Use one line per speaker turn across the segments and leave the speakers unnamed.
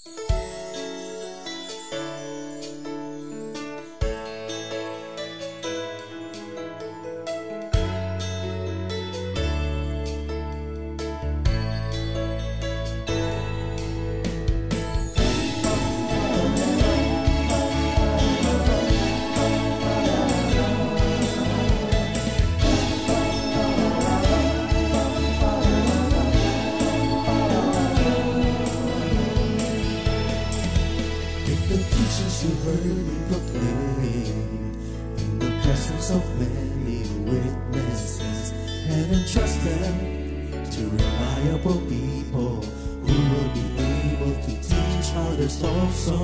The teachings you heard me proclaim in the presence of many witnesses, and entrust them to reliable people who will be able to teach others also.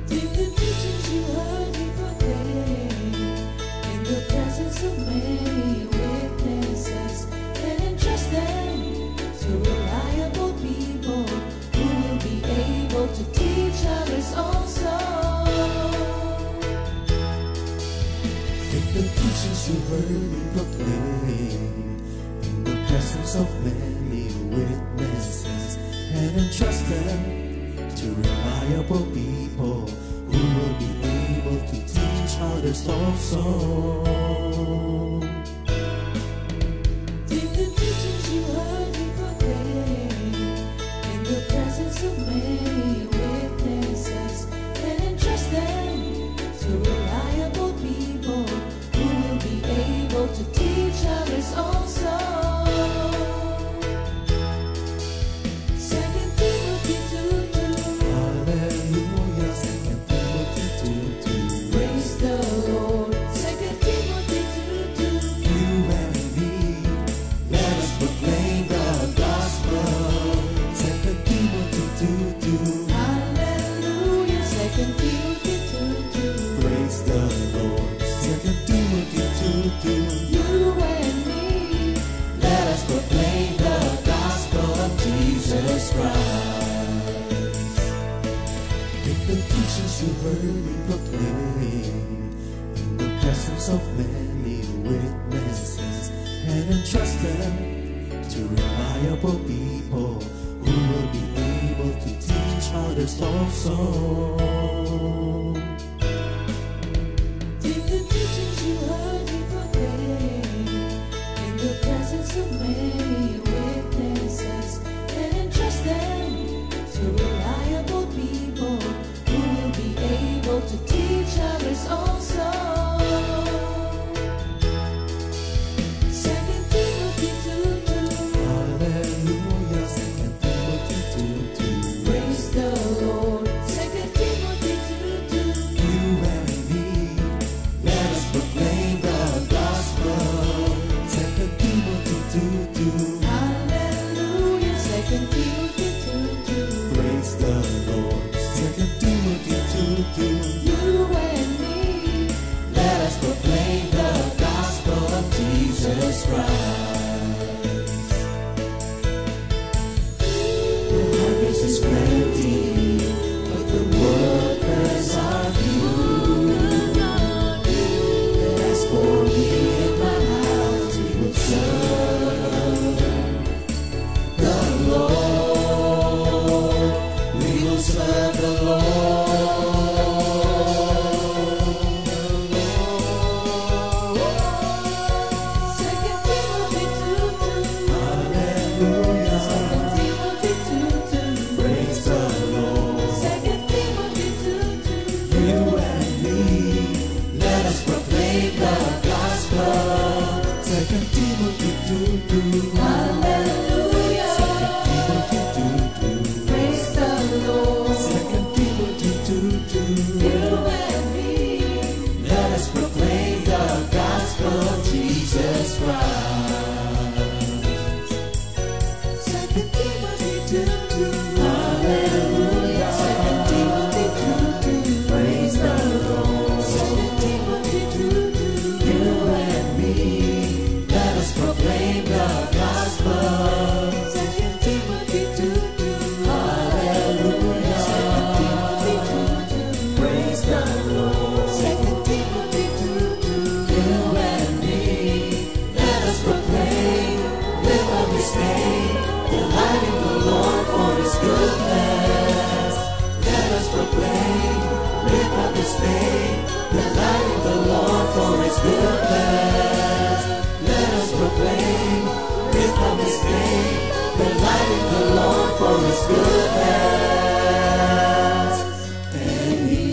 Take the teachings you heard me proclaim in the presence of many witnesses, and entrust them to reliable people who will be able to teach others also.
Take the teachings you heard me proclaim in the presence of many witnesses, and entrust them to reliable people who will be able to teach others also.
Take the teachings you heard me proclaim in the presence of many witnesses, and entrust them to reliable people who will be able to teach others also. 2 Timothy 2:2.
Hallelujah, 2 Timothy 2:2.
Praise the Lord. 2 Timothy 2:2.
You and me, let us proclaim the gospel. 2 Timothy 2:2.
Hallelujah. 2 Timothy 2:2.
Praise the Lord. 2 Timothy 2:2.
You and me,
Let us proclaim the gospel of Jesus Christ. Take the teachings you heard me proclaim in the presence of many witnesses, and entrust them to reliable people who will be able to teach others also.
take the teachings you heard me proclaim in the presence of many witnesses, and entrust them to reliable people who will be able to teach others also. 2 Timothy 2:2.
Hallelujah, 2 Timothy 2:2.
Praise the Lord. 2 Timothy 2:2.
You and me, let us proclaim the gospel. 2 Timothy 2:2.
Hallelujah. 2 Timothy 2:2.
Praise the Lord. 2 Timothy 2:2.
You and me,
Let us proclaim the gospel of Jesus Christ. The harvest is plenty, but the workers are few. And as for me and my house, we will serve the Lord. We will serve the Lord. Light for His goodness and His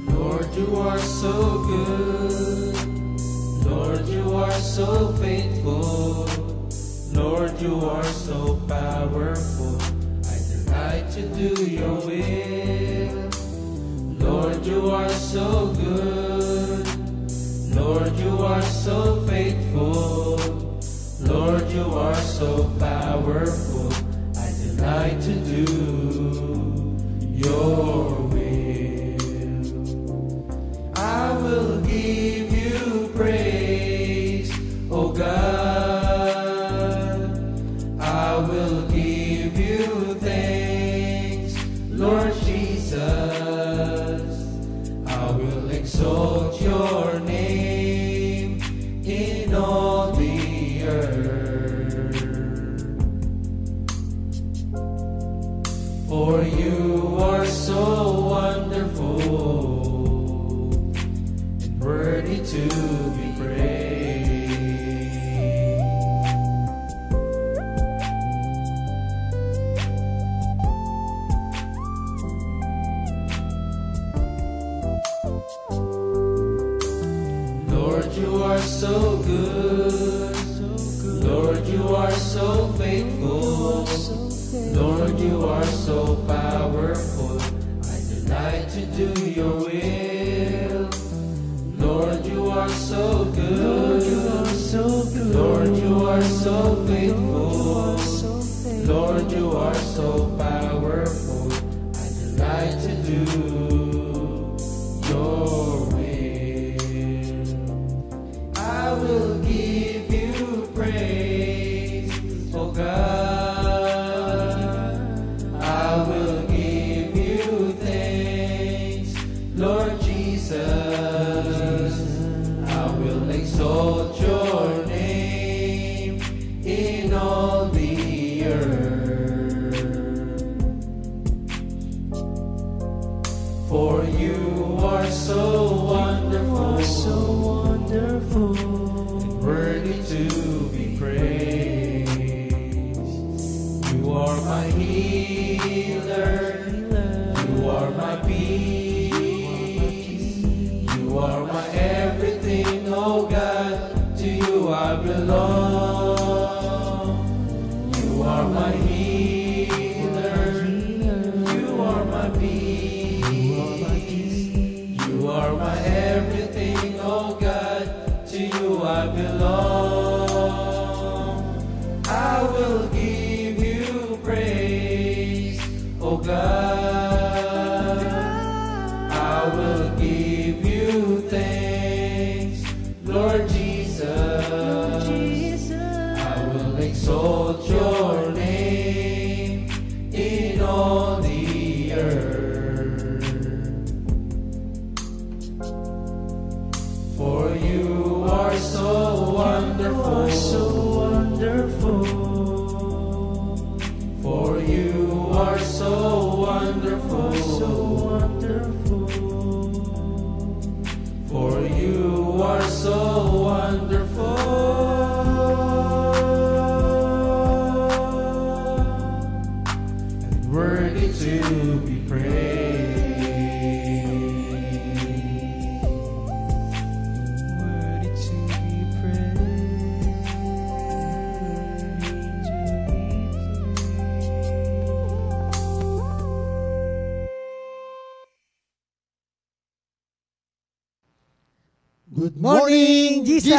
Lord, you are so good. Lord, you are so faithful. Lord, you are so powerful. I delight to do your will. Lord, you are so good. Lord, you are so faithful. Lord, you are so powerful. I delight to do your will. I will give you praise, oh God. I will give you thanks, Lord Jesus. I will exalt your name in all the earth. For you are so wonderful, worthy to be praised. Lord, you are so good. Lord, you are so faithful. Lord, you are so powerful. I delight to do your will. Lord, you are so good. Lord, you are so faithful. Lord, you are so powerful. I delight to do your will. I will give you praise, oh God. I will give you thanks, Lord Jesus. I will exalt your name in all the earth. For you are so wonderful, and worthy to be praised. You are my healer, you are my peace, you are my everything, oh God, to you I belong. You are my healer, you are my peace, you are my everything, oh God, to you I belong. I will give you praise, oh God. I will give you thanks, Lord Jesus. I will exalt your name in all the earth. For you are so wonderful, For you are so wonderful, For you are so wonderful, and worthy to be praised. Worthy to be praised.
Good morning, Jesus!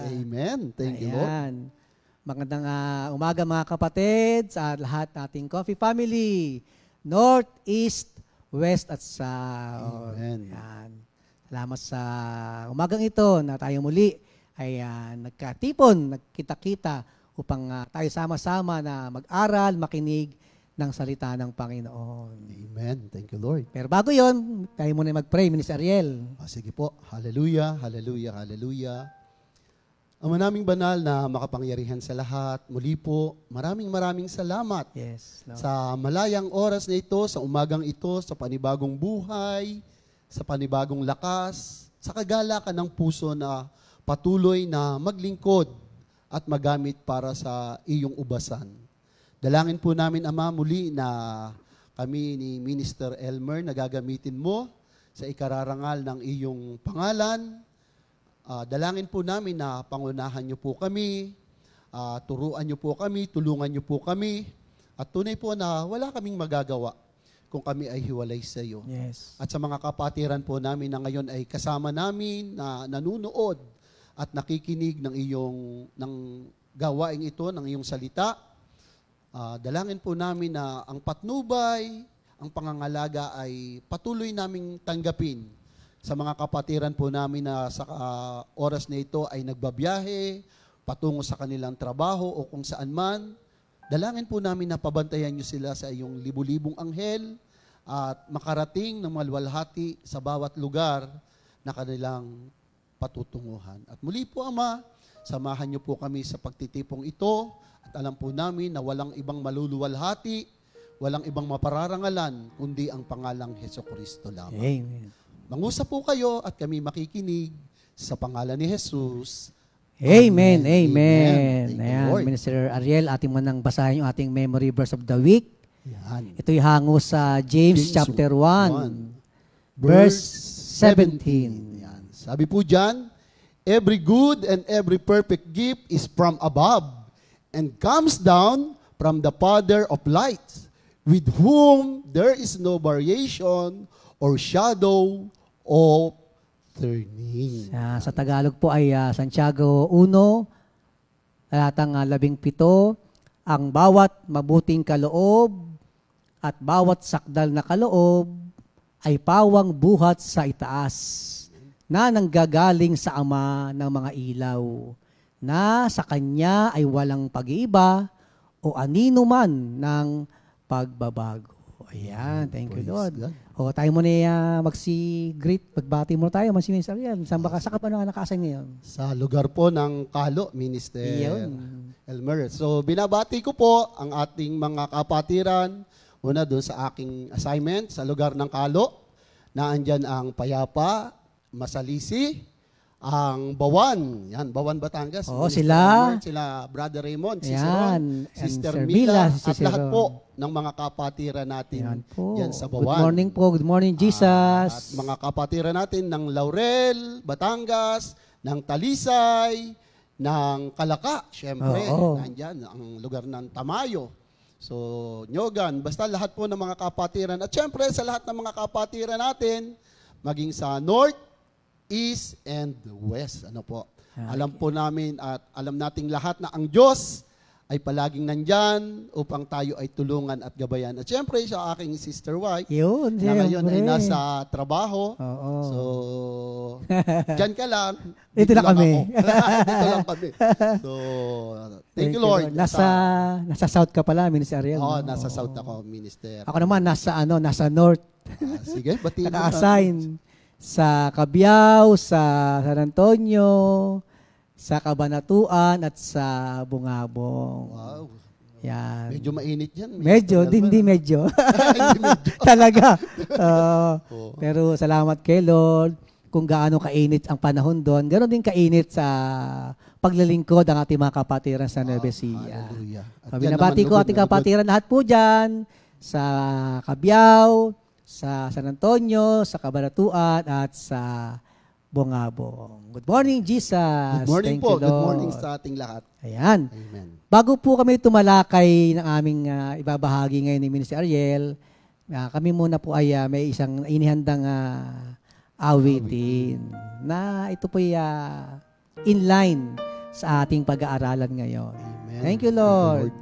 Amen. Thank you, Lord.
Ayan. Magandang umaga mga kapatid sa lahat nating coffee family. North, East, West at South.
Amen.
Ayan. Salamat sa umagang ito na tayo muli ay nagkatipon, nagkita-kita upang tayo sama-sama na mag-aral, makinig ng salita ng Panginoon.
Amen. Thank you, Lord.
Pero bago yon, tayo muna mag-pray, Minister Ariel.
Sige po. Hallelujah, hallelujah, hallelujah. Ama naming banal na makapangyarihan sa lahat, muli po, maraming salamat
Yes, Lord.
sa malayang oras na ito, sa umagang ito, sa panibagong buhay, sa panibagong lakas, sa kagalakan ng puso na patuloy na maglingkod at magamit para sa iyong ubasan. Dalangin po namin, Ama, muli na kami ni Minister Elmer na gagamitin mo sa ikararangal ng iyong pangalan. Dalangin po namin na pangunahan niyo po kami, turuan niyo po kami, tulungan niyo po kami, at tunay po na wala kaming magagawa kung kami ay hiwalay sa iyo.
Yes.
At sa mga kapatiran po namin na ngayon ay kasama namin na nanunood at nakikinig ng gawaing ito, ng iyong salita, dalangin po namin na ang patnubay, ang pangangalaga ay patuloy naming tanggapin sa mga kapatiran po namin na sa oras na ito ay nagbabiyahe, patungo sa kanilang trabaho o kung saan man. Dalangin po namin na pabantayan niyo sila sa iyong libu-libong anghel at makarating ng malwalhati sa bawat lugar na kanilang patutunguhan. At muli po, Ama, samahan niyo po kami sa pagtitipong ito. At alam po namin na walang ibang maluluwalhati, walang ibang mapararangalan, kundi ang pangalang Hesukristo lamang.
Amen.
Mangusap po kayo at kami makikinig sa pangalan ni Jesus.
Amen.
Amen.
Amen.
Thank you,
Ayan,
Lord.
Minister Ariel, ating manang basahin yung ating memory verse of the week.
Yan.
Ito'y hango sa James chapter 1, verse 17.
Yan. Sabi po dyan, every good and every perfect gift is from above and comes down from the Father of lights, with whom there is no variation or shadow of turning.
Sa Tagalog po ay Santiago 1, talatang 17, ang bawat mabuting kaloob at bawat sakdal na kaloob ay pawang buhat sa itaas na nanggagaling sa Ama ng mga ilaw, na sa Kanya ay walang pag-iiba o anino man ng pagbabago. Ayan, thank you,
Praise
Lord.
God.
O, tayo muna magsi-greet, magbati muna tayo, Minister Ariel. Saan ba ka? Saan ka pa nakasay ngayon?
Sa lugar po ng Kalo, Minister
Iyon.
Elmer. So, binabati ko po ang ating mga kapatiran. Una doon sa aking assignment sa lugar ng Kalo, na andyan ang Payapa, Masalisi, ang Bawan. Yan, Bawan, Batangas.
Oo,
Minister
sila.
Elmer, sila Brother Raymond, si
Yan,
Siron,
and
Sister
Sir
Mila,
Mila, si
at lahat
Siron.
po ng mga kapatiran natin
Ayan po.
yan sa
Good
Bawan.
morning po. Good morning, Jesus.
At mga kapatiran natin ng Laurel, Batangas, ng Talisay, ng Kalaka, syempre,
Oo.
nandyan, ang lugar ng Tamayo. So, Nyogan, basta lahat po ng mga kapatiran. At syempre, sa lahat ng mga kapatiran natin, maging sa North, East, and West. Ano po? Alam po namin at alam nating lahat na ang Diyos ay palaging nandyan upang tayo ay tulungan at gabayan. At syempre, sa aking sister wife,
Yun,
na ngayon ay
siyempre.
nasa trabaho.
Oo.
So, dyan ka lang.
Dito lang kami.
ako. Dito lang kami. So, thank you, Lord.
Nasa South ka pala, Minister Ariel.
Oo,
no?
nasa South ako, Minister.
Ako naman, nasa North.
Sige, batiin mo
Naka-assign sa Cabiao, sa San Antonio, sa Cabanatuan, at sa Bungabong.
Wow.
Yan.
Medyo mainit yan.
Medyo,
Mr.
hindi
Elmer.
medyo.
Hindi medyo.
Talaga.
Oo.
Pero salamat kay Lord kung gaano kainit ang panahon doon. Ganon din kainit sa paglalingkod ang ating mga kapatiran sa Nueva Ecija.
Hallelujah. At
So,
yan
binabati
naman,
ko ating
lugod na lugod.
kapatiran lahat po dyan sa Cabiao, sa San Antonio, sa Cabanatuan, at sa Bungabong. Good morning, Jesus.
Good morning
Thank
po.
you,
Good
Lord.
morning sa ating lahat.
Ayan.
Amen.
Bago po kami tumalakay ng aming ibabahagi ngayon ni Minister Ariel, kami muna po ay may isang inihandang awitin. Na ito po in line sa ating pag-aaralan ngayon.
Amen.
Thank you, Lord.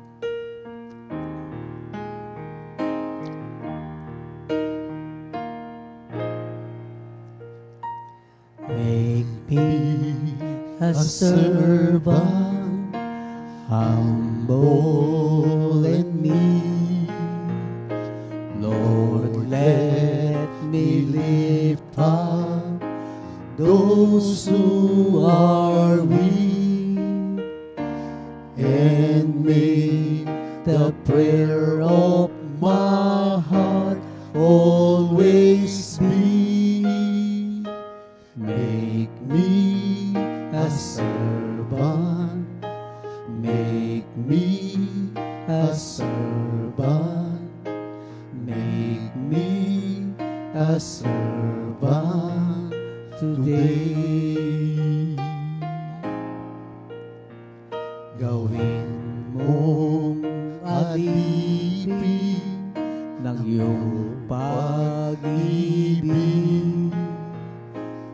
Make me a servant, humble and meek. Lord, let me lift up those who are weak, and make the prayer of my heart always be. Make me a servant, make me a servant, make me a servant today. Gawin mong alipin ng iyong pag-ibig,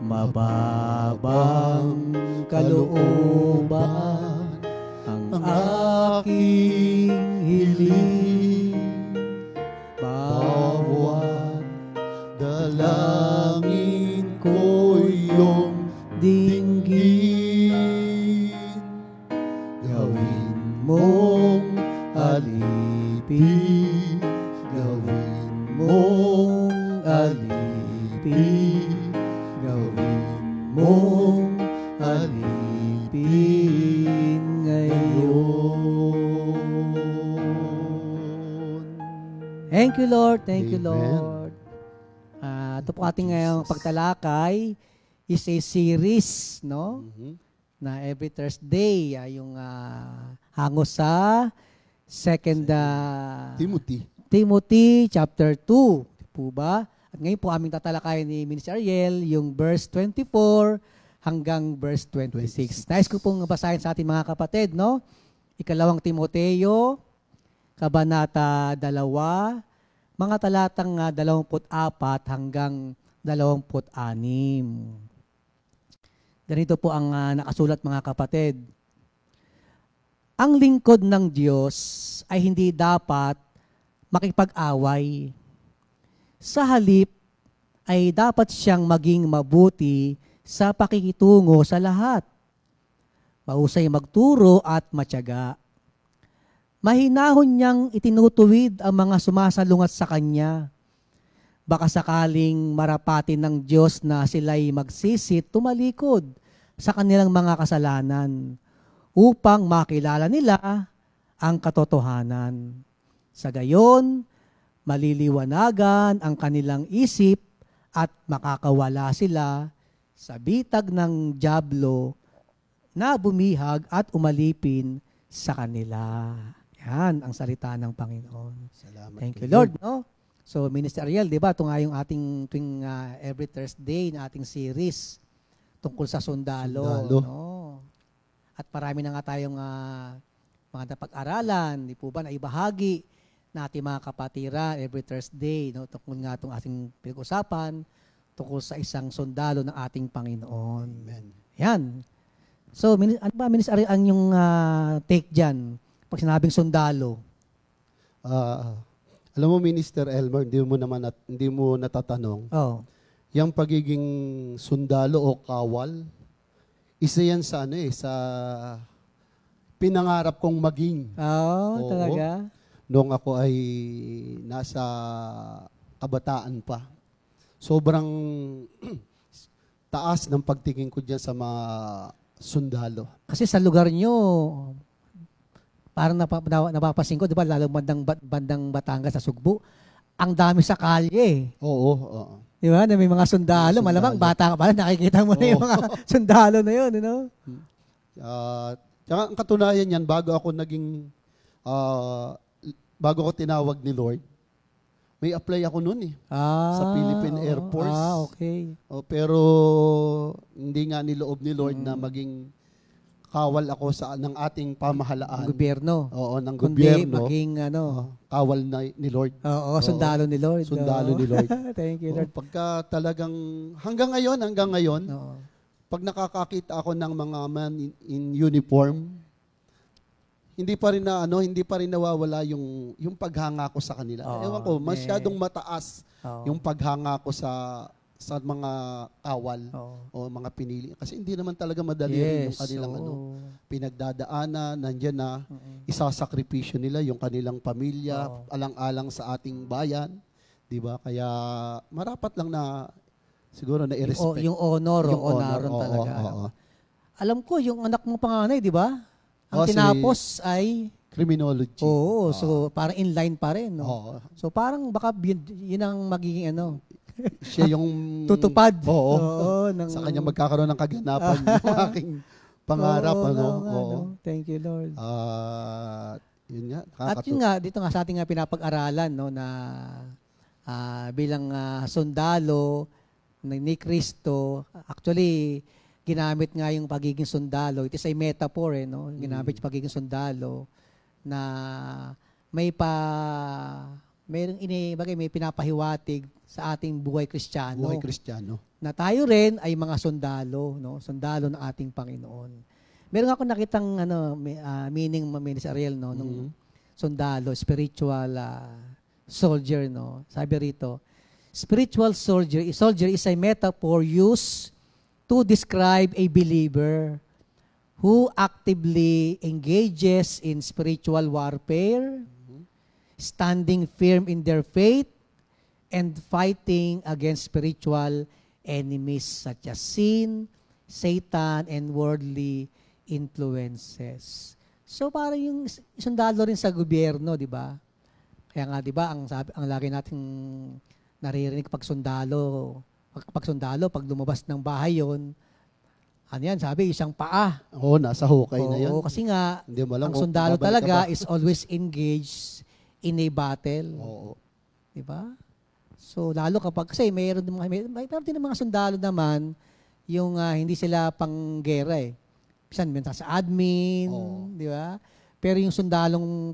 mababang kalooban ang aking hiling. Bawat dalangin ko iyong dinggin. Gawin mong alipin, gawin mong alipin, gawin mong alipin ngayon. Thank you, Lord. Thank you,
Amen.
Lord. Ito po ating ngayong pagtalakay is a series, no? Na every Thursday, yung hango sa Timothy chapter 2. Po ba? At ngayon po aming tatalakayin ni Minister Ariel yung verse 24 hanggang verse 26. Nais ko pong basahin sa ating mga kapatid, no? Ikalawang Timoteo, Kabanata 2, mga talatang 24 hanggang 26. Ganito po ang nakasulat, mga kapatid. Ang lingkod ng Diyos ay hindi dapat makipag-away. Sa halip ay dapat siyang maging mabuti sa pakikitungo sa lahat. Mahusay magturo at matyaga. Mahinahon niyang itinutuwid ang mga sumasalungat sa Kanya. Baka sakaling marapatin ng Diyos na sila'y magsisit tumalikod sa kanilang mga kasalanan upang makilala nila ang katotohanan. Sa gayon, maliliwanagan ang kanilang isip at makakawala sila sa bitag ng dyablo na bumihag at umalipin sa kanila. Yan ang salita ng Panginoon.
Salamat.
Thank you, Lord. No? So, Minister Ariel, di ba, ito nga yung ating tuwing every Thursday na ating series tungkol sa sundalo. No? At marami na nga tayong mga napag-aralan, di po ba, na ibahagi na ating mga kapatira every Thursday. No? Tungkol nga itong ating pinag-usapan tungkol sa isang sundalo ng ating Panginoon.
Amen.
Yan. So, ano ba, Minister Ariel, ang yung take dyan pag sinabing sundalo?
Alam mo, Minister Elmer, hindi mo natatanong.
Oh.
Yung pagiging sundalo o kawal, isa yan sa sa pinangarap kong maging.
Oo. Talaga?
Noong ako ay nasa kabataan pa. Sobrang taas ng pagtingin ko dyan sa mga sundalo.
Kasi sa lugar nyo, parang napapasin ko, di ba, lalo bandang Batangas sa Sugbo, ang dami sa kalye.
Oo.
Di ba, na may mga sundalo. Malamang bata ka pala, nakikita mo na yung mga sundalo na yun, you know?
Tsaka ang katunayan yan, bago ako tinawag ni Lord, may apply ako noon sa Philippine Air Force.
Okay.
Pero hindi nga niloob ni Lord na maging kawal ako ng ating pamahalaan.
Gobyerno.
Oo, ng
Kundi
gobyerno.
maging
Kawal ni Lord.
Oo, sundalo ni Lord.
Sundalo ni Lord.
Thank you, Lord.
Pagka talagang hanggang ngayon,
Oo.
pag nakakakita ako ng mga man in uniform, hindi pa rin nawawala yung paghanga ko sa kanila.
Oo,
Ewan ko, masyadong mataas
Oo.
yung paghanga ko sa mga kawal
Oo.
o mga pinili. Kasi hindi naman talaga madali rin yung kanilang
oo.
pinagdadaanan, nandiyan na isasakripisyo nila yung kanilang pamilya,
Oo.
alang-alang sa ating bayan, 'di ba? Kaya marapat lang na siguro na i-respect.
Yung honor,
Yung
honoron
honor,
talaga.
oo.
Alam ko, yung anak mo panganay, di ba? Ang
Si
tinapos ay,
criminology.
oo, so parang inline pa rin, no?
Oo.
So parang baka yun ang magiging
Siya yung
tutupad.
Oo.
Ng,
Sa kanya magkakaroon ng kaganapan yung aking pangarap.
Oo,
ano?
nga,
Oo.
no? Thank you, Lord.
Yun nga.
At yun nga, dito nga sa ating nga pinapag-aralan, no, na bilang sundalo ni Kristo, actually, ginamit nga yung pagiging sundalo. It is a metaphor, no? Ginamit yung pagiging sundalo na may pinapahiwatig sa ating buhay Kristiyano.
Buhay Kristiyano.
Na tayo rin ay mga sundalo, no? Sundalo ng ating Panginoon. Meron ako nakitang meaning sa Ariel, no, nung sundalo, spiritual soldier, no. Sabi rito, spiritual soldier is a metaphor used to describe a believer who actively engages in spiritual warfare, standing firm in their faith, and fighting against spiritual enemies such as sin, Satan, and worldly influences. So parang yung sundalo rin sa gobyerno, di ba? Kaya nga, di ba, ang lagi nating naririnig pag sundalo, pag lumabas ng bahay yon, ano yan, sabi, isang paa.
Oo, nasa hukay na yun.
Oo, kasi nga,
Hindi mo alam
ang
kung
sundalo
babalik ka
talaga
ba.
is always engaged in a battle.
Oo.
Di ba? So, lalo kapag, kasi mayroon din ng mga sundalo naman, yung hindi sila panggera eh. Pisan, sa admin, di ba? Pero yung sundalong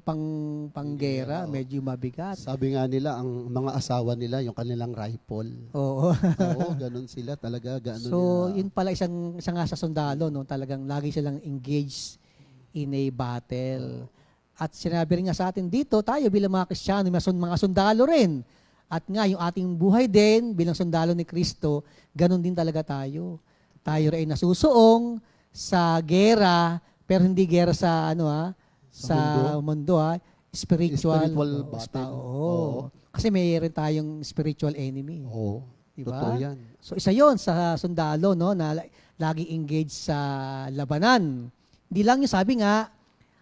panggera, medyo mabigat.
Sabi nga nila, ang mga asawa nila, yung kanilang rifle.
Oo.
Oo, ganun sila talaga. Ganun
So,
nila.
yun pala isa nga sa sundalo, no? Talagang lagi silang engaged in a battle. At sinabi rin nga sa atin dito, tayo bilang mga Kristiyano, mga sundalo rin. At nga, yung ating buhay din, bilang sundalo ni Kristo, ganun din talaga tayo. Tayo rin nasusuong sa gera, pero hindi gera sa sa mundo, spiritual
battle.
Oo. Kasi mayroon tayong spiritual enemy.
Oo.
Diba?
Totoo yan.
So isa 'yon sa sundalo, no, na lagi engaged sa labanan. Hindi lang yung sabi nga,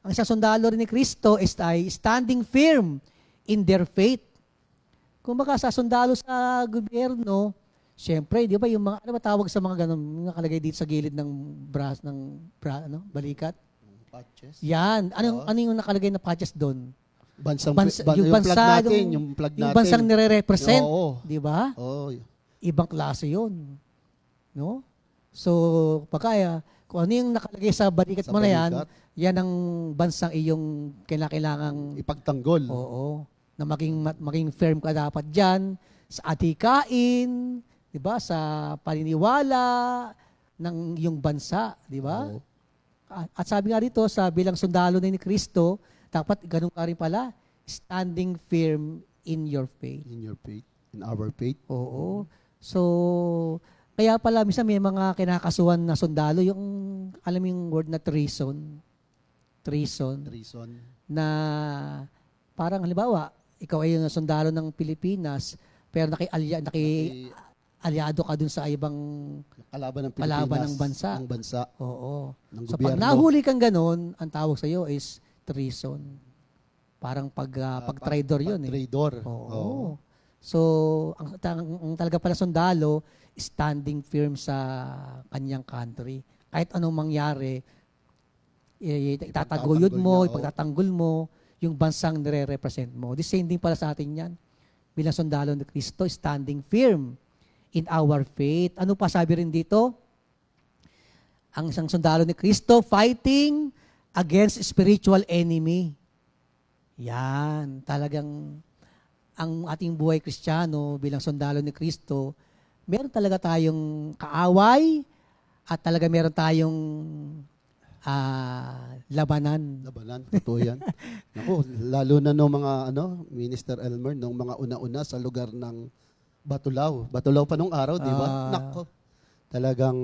ang isang sundalo rin ni Kristo is standing firm in their faith. Kung baka sa sundalo sa gobyerno, syempre, di ba yung mga, ano ba tawag sa mga ganun, yung nakalagay dito sa gilid ng balikat?
Patches.
Yan. Ano yung nakalagay na patches doon?
Yung flag natin, yung flag natin.
Yung bansang nire-represent.
Oo.
Di ba?
Oo.
Ibang klase yun. No? So, pagkaya, kung ano yung nakalagay sa balikat mo na yan, yan ang bansang iyong kailangang
ipagtanggol.
Oo. Na maging firm ka dapat dyan sa atikain, di ba? Sa paniniwala ng iyong bansa, di ba?
Oo.
At sabi nga dito, sa bilang sundalo ni Kristo, dapat ganun ka rin pala, standing firm in your faith.
In your faith. In our faith.
Oo. So, kaya pala, minsan may mga kinakasuhan na sundalo, yung, alam mo yung word na treason. Treason. Na, parang halimbawa, ikaw ay yung sundalo ng Pilipinas, pero aliado ka dun sa ibang
kalaban ng Pilipinas.
Kalaban ng bansa.
Ng bansa.
Oo.
Ng
So,
gobyerno.
pag nahuli kang ganun, ang tawag sa iyo is treason. Parang pag-traidor yun eh.
Traidor.
Oo. So, ang talaga pala sundalo, standing firm sa kanyang country. Kahit anong mangyari, itataguyod mo, ipagtatanggol mo, yung bansang nire-represent mo. The same din pala sa atin yan. Bilang sundalo ni Kristo, standing firm in our faith. Ano pa sabi rin dito? Ang isang sundalo ni Kristo fighting against spiritual enemy. Yan, talagang ang ating buhay Kristiyano bilang sundalo ni Kristo, meron talaga tayong kaaway at talaga meron tayong labanan.
Labanan, totoo yan. Naku, lalo na nung mga, Minister Elmer, nung mga una-una sa lugar ng Batulao. Batulao pa nung araw, di ba? Naku, talagang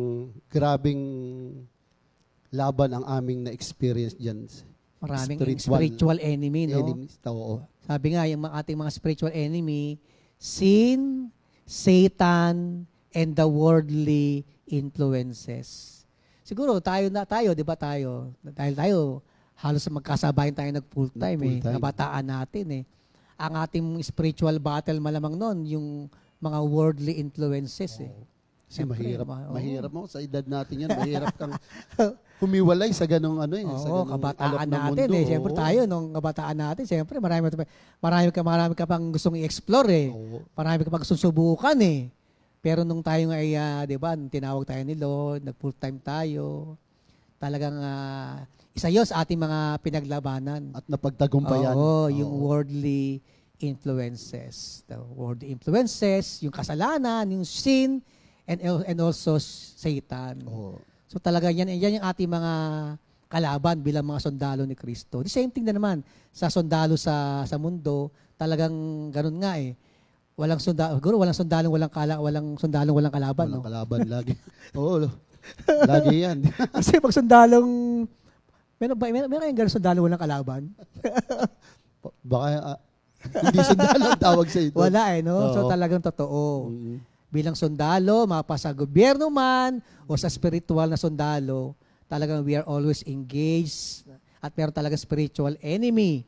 grabing laban ang aming na-experience dyan.
Maraming spiritual enemy, no?
Enemies, oo.
Sabi nga, yung ating mga spiritual enemy, sin, Satan, and the worldly influences. Siguro, tayo, di ba tayo? Dahil tayo, halos magkasabayan tayo nag-full time. Nabataan natin Ang ating spiritual battle malamang nun, yung mga worldly influences
Kasi
Siyempre,
mahirap mo sa edad natin yan, mahirap kang humiwalay sa ganong sa ganong
kabataan
alok ng
natin
mundo.
Siyempre tayo, nung kabataan natin, siyempre marami ka pang gustong i-explore
Oo.
Marami ka pang gustong subukan Pero nung tayo ay, di ba, nung tinawag tayo ni Lord, nag-full time tayo, talagang isa yun sa ating mga pinaglabanan.
At napagtagumpayan.
Yung worldly influences. The worldly influences, yung kasalanan, yung sin, and also Satan.
Oo.
So talaga yan yung ating mga kalaban bilang mga sundalo ni Kristo. The same thing na naman sa sundalo sa mundo, talagang ganun nga Walang sundalo, walang sundalong walang kalaban,
Walang kalaban lagi. Oo. Lagi yan.
Kasi pag sundalong meron yung ganun sundalo walang kalaban?
Baka hindi sundalo ang tawag sa ito.
Wala no? So
Oo.
talagang totoo.
Mm.
Bilang sundalo, mapasa gobyerno man o sa spiritual na sundalo, talagang we are always engaged at meron talaga spiritual enemy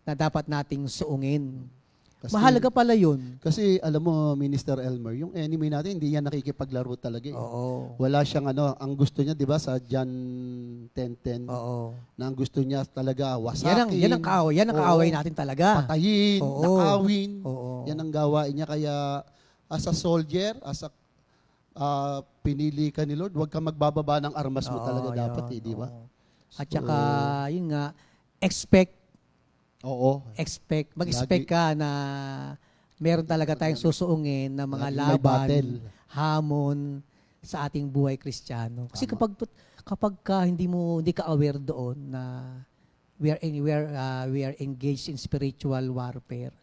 na dapat nating suungin. Mahalaga pala yun.
Kasi alam mo, Minister Elmer, yung enemy natin, hindi yan nakikipaglaro talaga.
Oo.
Wala siyang ang gusto niya, di ba, sa John 10:10,
Oo.
na ang gusto niya talaga wasakin.
Yan ang kaaway natin talaga.
Patayin,
Oo.
nakawin.
Oo.
Yan ang gawain niya. Kaya as a soldier, pinili ka ni Lord, huwag ka magbababa ng armas mo talaga dapat, di ba?
Oo. At saka, yun nga, expect mag-expect ka na meron talaga tayong susuungin na mga
May battle.
laban, hamon sa ating buhay Kristiyano. Kasi kapag hindi ka aware doon na we are engaged in spiritual warfare.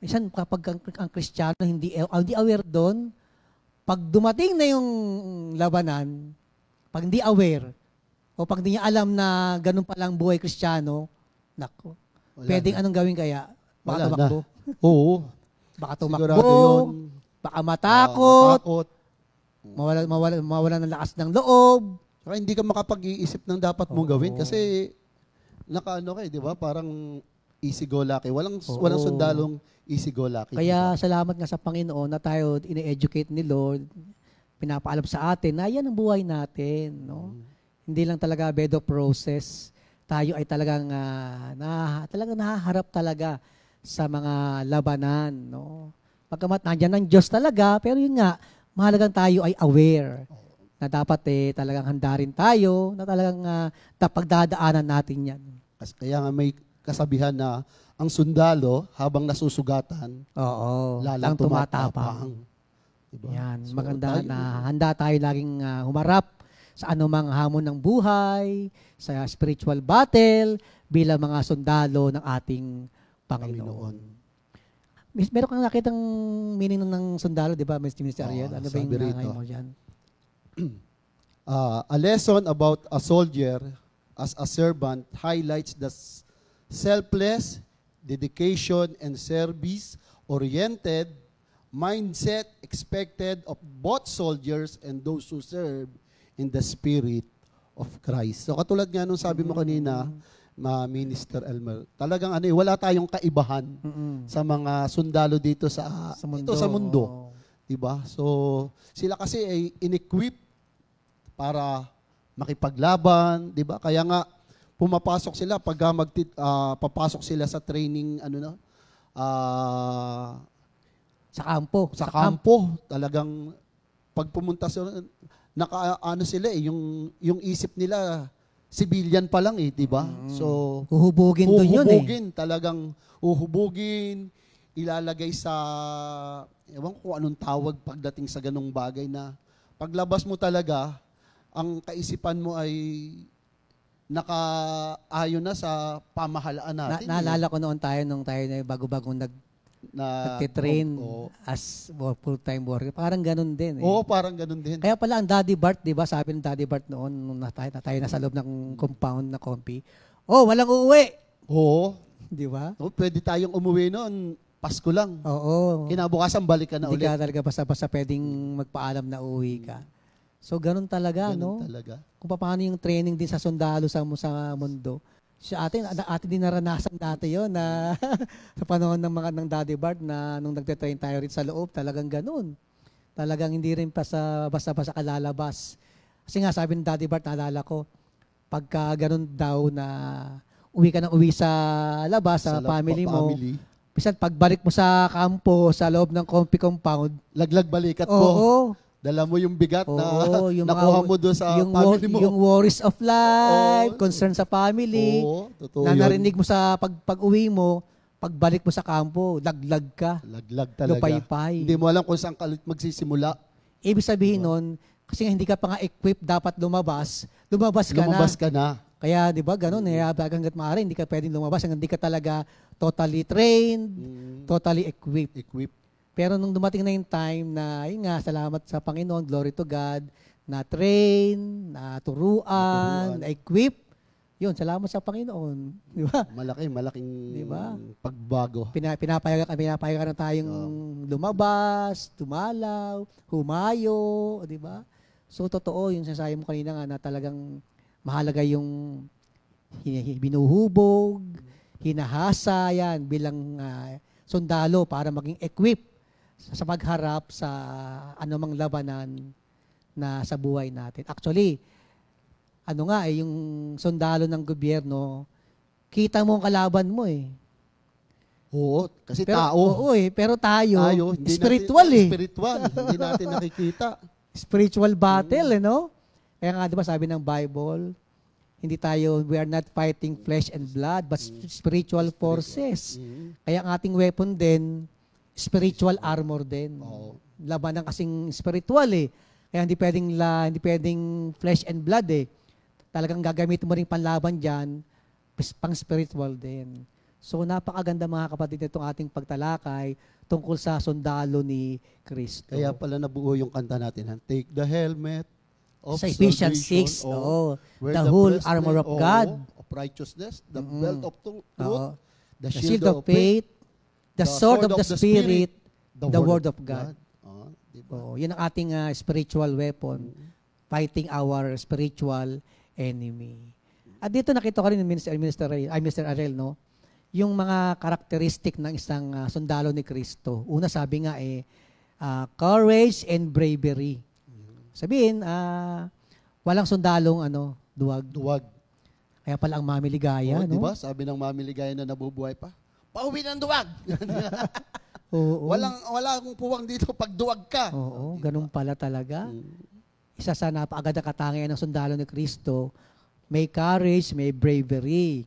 Minsan kapag ang Kristiyano hindi aware doon, pag dumating na yung labanan, pag hindi aware o pag hindi niya alam na ganun pala ang buhay Kristiyano, nako. Pwedeng anong gawin kaya? Baka
Wala
tumakbo.
Oo.
Baka
Sigurado
tumakbo.
yun.
Baka matakot.
Matakot.
Mawala ng lakas ng loob.
Saka hindi ka makapag-iisip ng dapat mong gawin kasi di ba? Parang easy go lucky. Walang sundalong easy go lucky.
Kaya salamat nga sa Panginoon na tayo ine-educate ni Lord. Pinapaalam sa atin na yan ang buhay natin. No? Hindi lang talaga bed of roses. Tayo ay talagang nahaharap talaga sa mga labanan. No? Pagkamat nandiyan ang Diyos talaga, pero yun nga, mahalagang tayo ay aware na dapat talagang handa rin tayo, na talagang pagdadaanan natin yan.
Kaya nga may kasabihan na ang sundalo habang nasusugatan, lalang tumatapang. Diba?
Yan,
So,
maganda
tayo-
na handa tayo laging humarap sa anumang hamon ng buhay, sa spiritual battle, bilang mga sundalo ng ating Panginoon. Meron kang nakitang meaning ng sundalo, di ba, Mr. Ariel? Ano ba yung
sabi rito.
nanay mo dyan?
A lesson about a soldier as a servant highlights the selfless, dedication, and service-oriented mindset expected of both soldiers and those who serve in the Spirit of Christ. So katulad nga nung sabi mo kanina, Minister Elmer, talagang wala tayong kaibahan sa mga sundalo dito sa mundo. Diba? So sila kasi ay in-equip para makipaglaban, 'di ba? Kaya nga pumapasok sila pag papasok sila sa training
Sa kampo.
sa kampo, talagang pag pumunta sila, ano sila eh, yung isip nila, civilian pa lang eh, di ba? So,
Huhubugin doon yun eh.
uhubugin, talagang uhubugin, ilalagay sa, ewan ko kung anong tawag pagdating sa ganong bagay na paglabas mo talaga, ang kaisipan mo ay nakaayon na sa pamahalaan natin.
Naalala ko noon nung tayo na bago-bagong nagtitrain as full-time worker. Parang ganun din eh.
Oo, parang ganun din.
Kaya pala ang Daddy Bart, di ba? Sabi ng Daddy Bart noon, nung tayo nasa loob ng compound na Compi, walang uuwi!
Oo.
Di ba?
Pwede tayong umuwi noon, Pasko lang.
Oo.
Kinabukasan, balik ka na
Hindi
ulit.
ka talaga basta-basta pwedeng magpaalam na uwi ka. So, ganun talaga,
Ganun
no?
talaga.
Kung paano yung training din sa sundalo sa mundo. Sa atin din naranasan dati yon na sa panahon ng Daddy Bart na nung nagte-train tayo rin sa loob, talagang ganun. Talagang hindi rin pa sa basta-basta kalalabas. Kasi nga sabi ng Daddy Bart, naalala ko, pagka ganun daw na uwi ka sa labas, sa family mo, bisan pagbalik mo sa kampo, sa loob ng Compi compound,
laglag balikat mo.
oo,
Dala mo yung bigat na
yung
nakuha mo doon sa family mo.
Yung worries of life, concern sa family,
Oo, totoo
na
yun.
narinig mo sa pag-uwi mo, pagbalik mo sa kampo, laglag ka,
Laglag talaga.
lupaypay.
Hindi mo alam kung saan ka magsisimula.
Ibig sabihin nun, kasi nga hindi ka pa nga equipped, dapat lumabas
Lumabas ka na.
Kaya, di ba, ganun, hanggat maaari, hindi ka pwedeng lumabas, hanggang hindi ka talaga totally trained, totally equipped.
Equip.
Pero nung dumating na yung time na, yun nga, salamat sa Panginoon, glory to God, na train, na turuan, na equip, yun, salamat sa Panginoon. Di ba?
Malaking
Diba?
pagbago.
Pinapayagan na tayong lumabas, tumalaw, humayo, di ba? So, totoo, yung sinasabi mo kanina nga na talagang mahalaga yung binuhubog, hinahasa yan bilang sundalo para maging equip sa pagharap sa anumang labanan na sa buhay natin. Actually, yung sundalo ng gobyerno, kita mo ang kalaban mo eh.
Oo, kasi
Pero,
tao.
Oo pero tayo
hindi
spiritual
natin,
eh.
Spiritual. Hindi natin nakikita.
Spiritual battle, no? Kaya nga, di ba, sabi ng Bible, we are not fighting flesh and blood, but spiritual forces. Kaya ang ating weapon din, spiritual armor din.
Oo.
Labanan kasing spiritual eh. Kaya hindi pwedeng flesh and blood eh. Talagang gagamit mo rin panlaban dyan, pang spiritual din. So napakaganda mga kapatid itong ating pagtalakay tungkol sa sundalo ni Kristo.
Kaya pala nabuo yung kanta natin. Take the helmet of
Sa Ephesians
salvation,
6,
wear
the whole
breastplate,
armor of God,
of righteousness, the belt of truth,
the shield of faith, the sword of the Spirit, the word of God.
Diba?
Yun ang ating spiritual weapon, fighting our spiritual enemy. At dito nakita ko rin ni Mr. Arel, no? Yung mga karakteristik ng isang sundalo ni Kristo. Una sabi nga courage and bravery. Sabihin, walang sundalong duwag.
Duwag.
Kaya pala ang mamiligaya, no?
Diba? Sabi ng mamiligaya na nabubuhay pa, pauwi ng duwag.
Oo.
Walang puwang dito pag duwag ka.
Oo, ganun pala talaga. Isa sa napakaganda katangian ng sundalo ni Kristo, may courage, may bravery.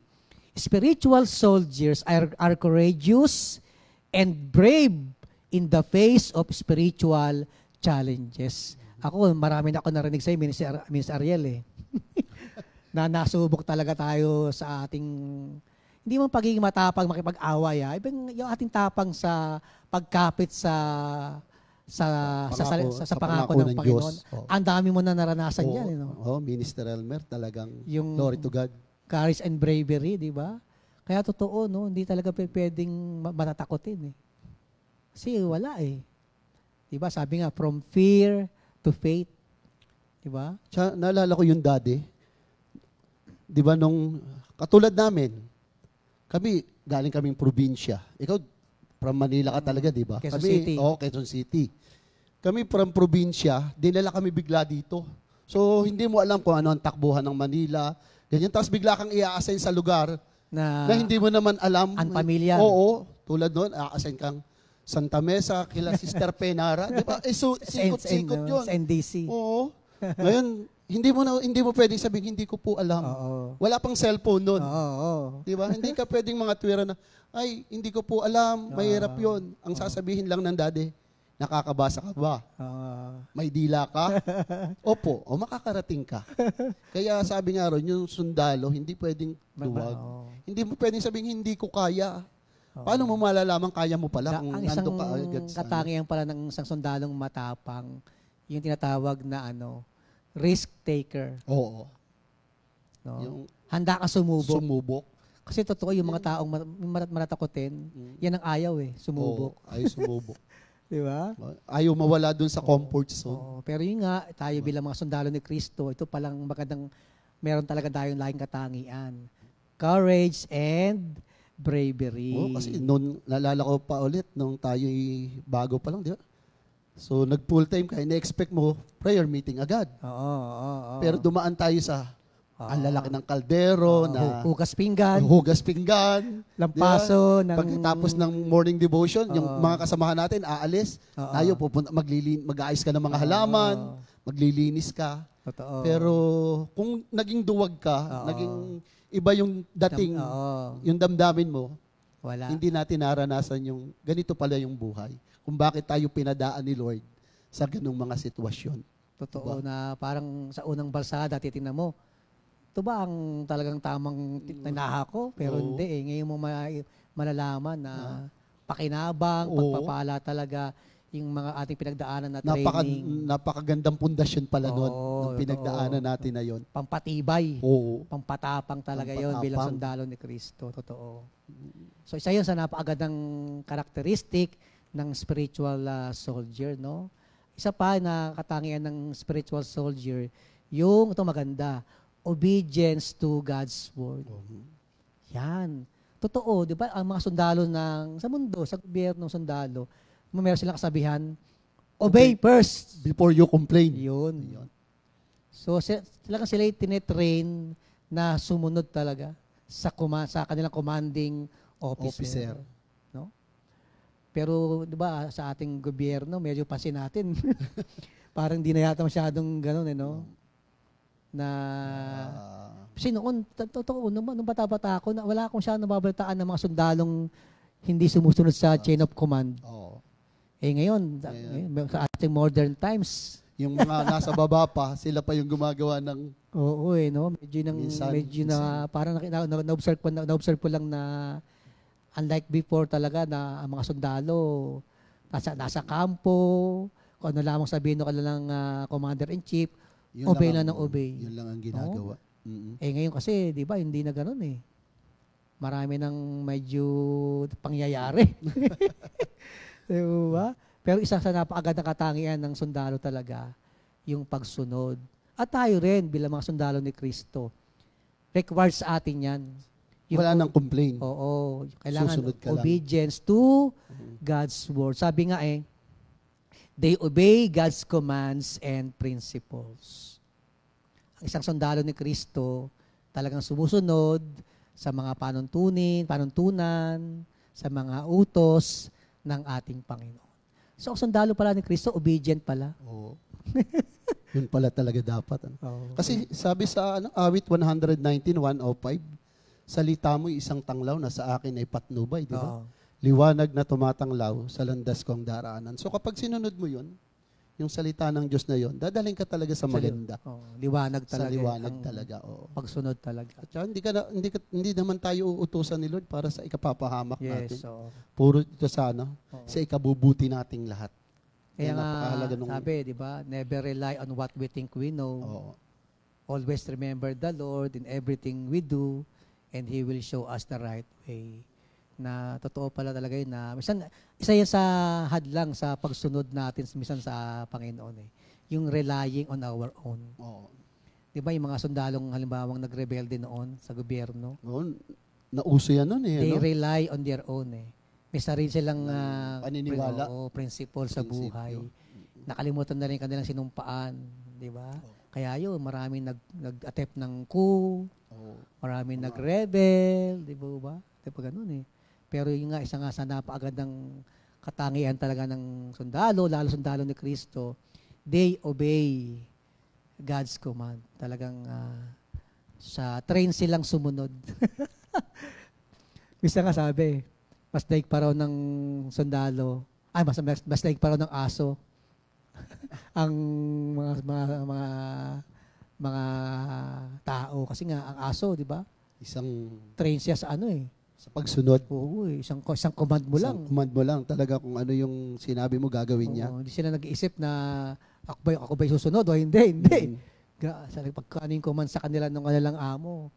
Spiritual soldiers are courageous and brave in the face of spiritual challenges. Ako, marami na ako narinig sa'yo, Miss Ariel eh. Na nasubok talaga tayo sa ating, hindi mo pagiging matapang makipag-away yung ating tapang sa pagkapit sa pangako ng Panginoon. Ang dami mo na naranasan yan.
Minister Elmer, talagang
yung
glory to God.
Courage and bravery, di ba? Kaya totoo, no? Hindi talaga pwedeng matatakotin eh. Kasi wala eh. Di ba? Sabi nga, from fear to faith. Di ba?
Naalala ko yung dati. Di ba nung katulad namin, galing kaming probinsya. Ikaw, from Manila ka talaga, di ba?
Quezon City.
Quezon City. Kami from probinsya, dinala kami bigla dito. So, hindi mo alam kung ano ang takbuhan ng Manila. Ganyan, tapos bigla kang i-assign sa lugar na hindi mo naman alam.
Unfamiliar.
Oo, tulad nun, i-assign kang Santa Mesa, kila Sister Penara. Di ba? Sikot-sikot yun.
Sa NDC.
Oo. Ngayon, hindi mo pwedeng sabihin, hindi ko po alam.
Oo.
Wala pang cellphone noon.
Oo.
Di ba? Hindi ka pwedeng mga tuwira na, ay, hindi ko po alam, mahirap yun. Ang sasabihin lang ng daddy, nakakabasa ka ba? May dila ka? Opo, o makakarating ka. Kaya sabi nga ron, yung sundalo, hindi pwedeng duwag. Hindi mo pwedeng sabihin, hindi ko kaya. Paano mo malalaman kaya mo pala kung
Ang isang
nandun ka agad sa
katangian pala ng isang sundalong matapang, yung tinatawag na risk taker.
Oo.
No?
Yung
Handa ka sumubok.
sumubok.
Kasi totoo yung mga taong manatakotin, yan ang ayaw sumubok.
Oo, ayaw sumubok.
Di ba?
Ayaw mawala dun sa comfort zone.
Oo. Pero yun nga, tayo bilang mga sundalo ni Kristo, ito palang magandang, meron talaga tayong laking katangian. Courage and bravery.
Oo, kasi noon, naalala ko pa ulit, nung tayo bago pa lang, di ba? So, nag-full time ka, ina-expect mo, prayer meeting agad.
Oo.
Pero dumaan tayo sa ang lalaki ng kaldero, na
hugas pinggan,
hugas pinggan.
lampaso,
Diba?
ng
Pagkatapos ng morning devotion, yung mga kasamahan natin, aalis, tayo pupunta, mag-aayos ka ng mga halaman, maglilinis ka.
Totoo.
Pero kung naging duwag ka, naging iba yung dating, yung damdamin mo,
wala.
hindi natin naranasan yung ganito pala yung buhay. Kung bakit tayo pinadaan ni Lord sa ganung mga sitwasyon.
Totoo na parang sa unang balsada, titingnan mo, ito ba ang talagang tamang tinaha ko? Pero
Oo.
hindi Ngayon mo malalaman na pakinabang,
Oo.
pagpapala talaga yung mga ating pinagdaanan na training.
Napakagandang pundasyon pala nun,
Oo,
ng pinagdaanan natin na yon.
Pampatibay.
Oo.
Pampatapang talaga yon
Pampatapang.
bilang sundalo ni Kristo. Totoo. So isa yun sa napakagandang karakteristik ng spiritual soldier, no? Isa pa na katangian ng spiritual soldier, yung ito maganda, obedience to God's word. Yan. Totoo, di ba? Ang mga sundalo sa mundo, sa gobyerno sundalo, meron silang kasabihan, obey first.
Before you complain.
Yun. So, talagang sila tinetrain na sumunod talaga sa kanilang commanding officer. No? Pero, di ba, sa ating gobyerno, medyo pansin natin. Parang di na yata masyadong ganun, no? Na, kasi noon, totoo, nung bata-bata ako, wala akong siya nababalitaan ng mga sundalong hindi sumusunod sa chain of command.
Oo.
Ngayon, sa ating modern times,
Yung mga nasa baba pa, sila pa yung gumagawa ng...
oo no? Medyo na, parang na-observe ko lang na unlike before talaga na ang mga sundalo, nasa kampo, kung ano lamang sabihin ng kanilang commander-in-chief, obey lang ng obey.
Yun lang ang ginagawa.
Ngayon kasi, di ba, hindi na ganun Marami nang medyo pangyayari. Diba? Pero isa sa napakagandang katangian ng sundalo talaga, yung pagsunod. At tayo rin, bilang mga sundalo ni Kristo, required sa atin yan.
Wala nang complain.
Oo. Kailangan
Susunod ka lang.
obedience to God's word. Sabi nga they obey God's commands and principles. Ang isang sundalo ni Kristo, talagang sumusunod sa mga panuntunan, sa mga utos ng ating Panginoon. So, ang sundalo pala ni Kristo, obedient pala.
Oo. Yun pala talaga dapat.
Oo.
Kasi sabi sa awit 119:105, salita mo isang tanglaw na sa akin ay patnubay, di ba?
Oo.
Liwanag na tumatanglaw sa landas kong daraanan. So kapag sinunod mo yun, yung salita ng Diyos na yun, dadaling ka talaga sa maganda.
Liwanag
Sa
talaga.
liwanag
ang
talaga. Oo.
Pagsunod talaga.
At saka hindi naman tayo uutusan ni Lord para sa ikapapahamak natin.
Yes, oo.
Puro ito sa
Oo.
sa ikabubuti nating lahat.
Kaya nga,
napakahalaga nung-
sabi, di ba, never rely on what we think we know.
Oo.
Always remember the Lord in everything we do, and He will show us the right way. Na totoo pala talaga yun na, isa yan sa hadlang sa pagsunod natin minsan sa Panginoon yung relying on our own.
Oo.
Di ba yung mga sundalong halimbawang nagrebelde noon sa gobyerno,
Noon, nauso yan nun
they
no?
rely on their own May sarili silang
Paniniwala.
principle sa
Prinsipyo.
buhay. Nakalimutan na rin kanilang sinumpaan, di ba? Kaya yun, maraming nag-attempt ng coup,
Oo.
maraming nag-rebel, di ba? Di ba ganun Pero yun nga, isa nga sa napakagandang katangian talaga ng sundalo, lalo sundalo ni Kristo, they obey God's command. Talagang sa train silang sumunod. Bisa nga sabi, mas daig pa raw ng sundalo, mas daig pa raw ng aso ang mga tao. Kasi nga, ang aso, di ba?
Isang
Train siya sa ano eh.
sa pagsunod.
Oo, isang command mo lang.
Isang command mo lang. Talaga kung ano yung sinabi mo, gagawin niya.
Oo, hindi sila nag-iisip na ako ba susunod o hindi. Hindi. Pagka ano yung command sa kanila ng kanilang amo,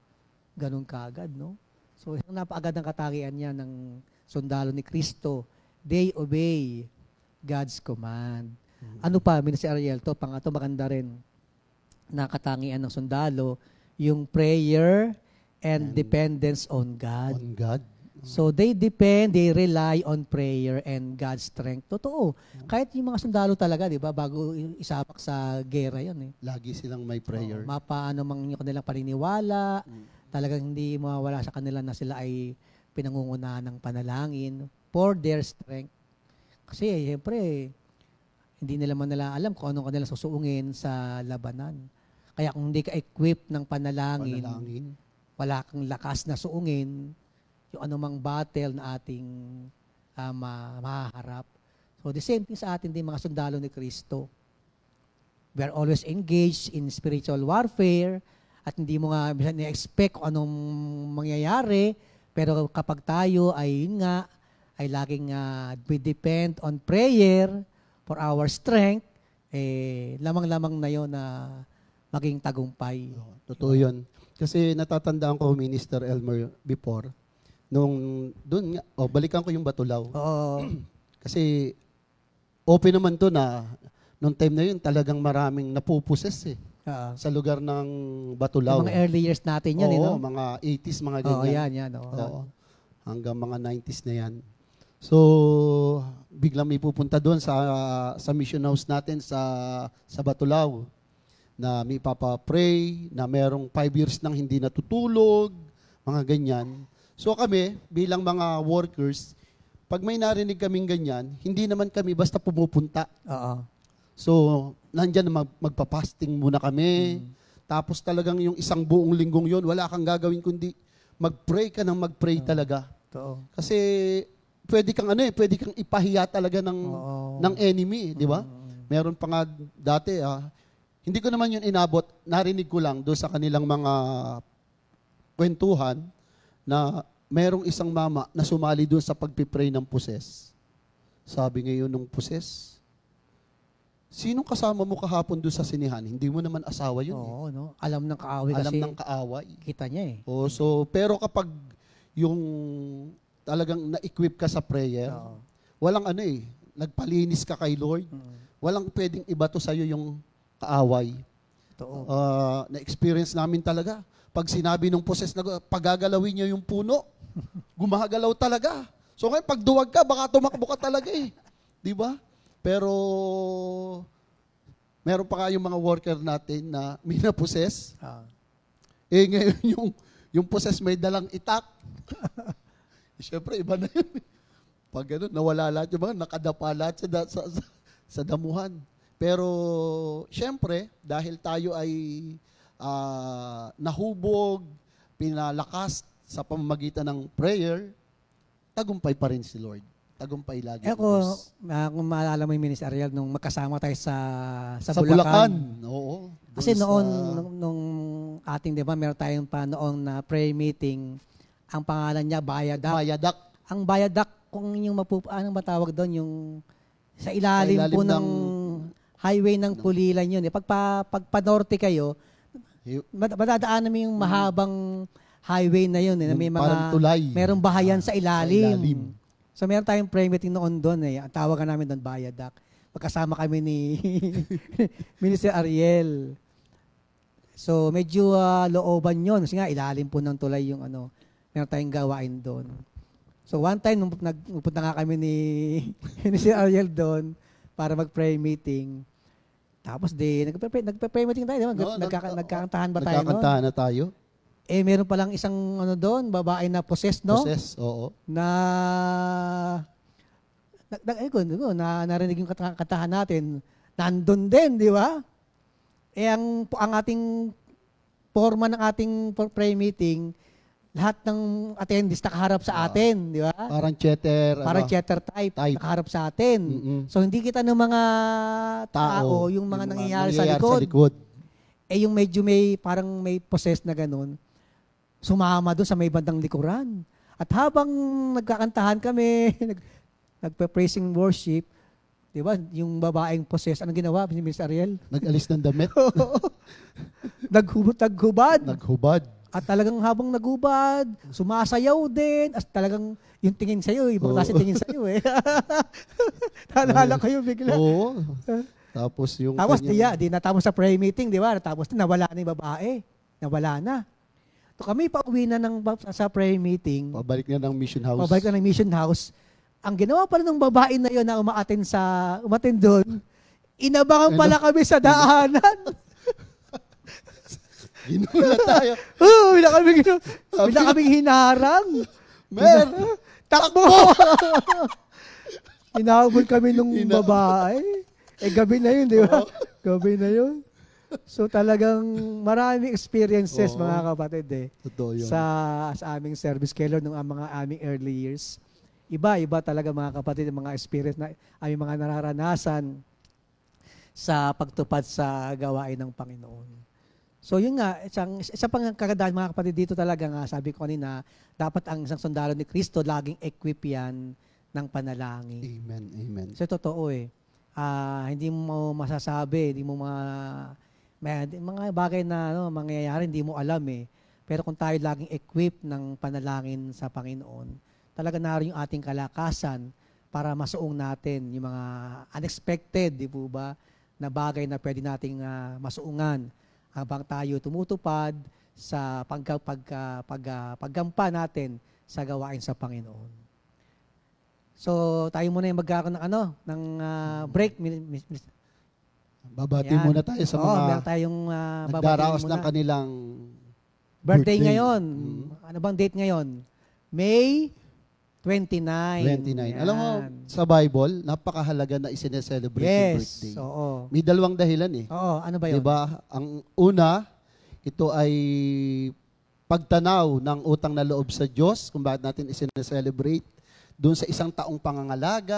ganun kaagad, no? So, isang napakagad ng katangian niya ng sundalo ni Kristo. They obey God's command. Ano pa, Minister Ariel, pangatlo maganda rin na katangian ng sundalo, yung prayer and dependence on God.
On God.
So they rely on prayer and God's strength. Totoo. Kahit yung mga sundalo talaga, di ba, bago isabak sa gera yan eh.
Lagi silang may prayer.
Mapaano mang yung kanilang paniniwala, talagang hindi mawawala sa kanila na sila ay pinangungunahan ng panalangin for their strength. Kasi, siyempre, hindi nila alam kung anong kanilang susuungin sa labanan. Kaya kung hindi ka equipped ng panalangin, wala kang lakas na suungin yung anumang battle na ating mahaharap. So, the same thing sa atin din mga sundalo ni Kristo. We are always engaged in spiritual warfare at hindi mo nga ni-expect kung anong mangyayari, pero kapag tayo ay yun nga, ay laging we depend on prayer for our strength, lamang-lamang na yun na maging tagumpay.
Totoo yun. Kasi natatandaan ko, Minister Elmer, before, nung doon nga, balikan ko yung Batulaw.
Oo.
Kasi open naman to na nung time na yun talagang maraming napuposes sa lugar ng Batulaw.
Yung mga early years natin yan,
Oo, mga 80s, mga ganyan.
yan.
Oo. Hanggang mga 90s na yan. So, biglang may pupunta doon sa mission house natin sa Batulaw na may papa-pray, na merong 5 years nang hindi natutulog, mga ganyan. So kami, bilang mga workers, pag may narinig kaming ganyan, hindi naman kami basta pumupunta.
Oo.
So, nandyan magpa-fasting muna kami. Tapos talagang yung isang buong linggong yon, wala kang gagawin kundi mag-pray ka ng mag-pray talaga.
Totoo.
Kasi pwede kang ipahiya talaga ng enemy, di ba? Meron pa nga dati, hindi ko naman yun inabot, narinig ko lang doon sa kanilang mga kwentuhan na merong isang mama na sumali doon sa pagpipray ng poses. Sabi ngayon nung poses, sinong kasama mo kahapon doon sa sinihan? Hindi mo naman asawa yun.
Oo, no? Alam ng kaaway kasi.
Alam ng kaaway.
Kita niya eh.
Pero kapag yung talagang na-equip ka sa prayer, walang nagpalinis ka kay Lord, walang pwedeng ibato sa'yo yung kaaway.
Totoo.
Na-experience namin talaga. Pag sinabi nung poses na pagagalawin niya yung puno, gumagalaw talaga. So ngayon, pag duwag ka, baka tumakbo ka talaga eh. Di ba? Pero, meron pa kayong mga worker natin na may naposes. Ngayon yung poses may dalang itak. Siyempre, iba na yun. Pag gano'n, nawala lahat yung mga nakadapa lahat sa damuhan. Pero, siyempre, dahil tayo ay nahubog, pinalakas sa pamamagitan ng prayer, tagumpay pa rin si Lord. Tagumpay lagi.
Kung maalala mo yung Minister Ariel, nung magkasama tayo sa
Bulacan. Oo.
Kasi nung ating, di ba, meron tayong pa noong na prayer meeting, ang pangalan niya, Bayadak. Ang Bayadak, kung yung anong matawag doon, yung sa ilalim po ng highway ng Pulilan yun. Pag pa-norte kayo, madadaanan mo yung mahabang highway na yun. Na may mga, merong bahayan sa ilalim. So meron tayong prayer meeting noon doon. Ang tawagan namin doon, Bayadak. Pagkasama kami ni Minister Ariel. So medyo looban yun. Kasi nga, ilalim po ng tulay yung meron tayong gawain doon. So one time, nung nagpunta nga kami ni Minister Ariel doon para mag-prayer meeting, tapos nagpe-prayer meeting tayo. Nagkakantahan ba tayo noon?
Nagkakantahan na tayo.
Meron palang isang doon, babae na possessed, no?
Possessed, oo.
Narinig yung kantahan natin, nandun din, di ba? ang ating forma ng ating prayer meeting, lahat ng attendees nakaharap sa atin, di ba?
Parang chatter.
Parang chatter type, nakaharap sa atin. So hindi kita ng mga tao, yung mga nangyayari sa likod. Eh yung medyo parang may possess na ganun, sumama doon sa may bandang likuran. At habang nagkakantahan kami, nagpa-praising worship, di ba, yung babaeng possess, anong ginawa ni Miss Ariel?
Nag-alis ng damit.
Naghubad. At talagang habang nagubad, sumasayaw din. At talagang yung tingin sa'yo, ibang klase tingin sa'yo eh. Naalala ko yung bigla.
Oo. Tapos
di natapos sa prayer meeting, di ba? Tapos nawala na yung babae. Nawala na. So kami pauwi na sa prayer meeting.
Pabalik na ng mission house. Ang ginawa pala ng babae na yun na umatin doon, inabangan pala kami sa daanan. Ginula tayo.
Bila kaming hinarang. Takbo! Hinahabol kami nung babae. Gabi na yun, di ba? Gabi na yun. So talagang maraming experiences, mga kapatid,
Totoo yun.
sa aming service kay Lord nung mga aming early years. Iba talaga, mga kapatid, mga experience na aming mga nararanasan sa pagtupad sa gawain ng Panginoon. So yun nga, isa pang kagandahan, mga kapatid, dito talaga nga, sabi ko kanina, dapat ang isang sundalo ni Kristo laging equip yan ng panalangin.
Amen.
So totoo hindi mo masasabi, hindi mo mga bagay na mangyayari, hindi mo alam Pero kung tayo laging equip ng panalangin sa Panginoon, talaga naroon yung ating kalakasan para masuong natin yung mga unexpected, di po ba, na bagay na pwede nating masuungan habang tayo tumutupad sa paggampa natin sa gawain sa Panginoon. So, tayo muna yung magkakaroon ng break.
Babati muna tayo sa mga nagdaraos ng kanilang
birthday ngayon. Ano bang date ngayon? May 29.
Alam mo, sa Bible, napakahalaga na isineselebrate yung birthday.
Oo.
May dalawang dahilan
Oo, ano ba yun?
Diba? Ang una, ito ay pagtanaw ng utang na loob sa Diyos kung bakit natin isineselebrate. Doon sa isang taong pangangalaga,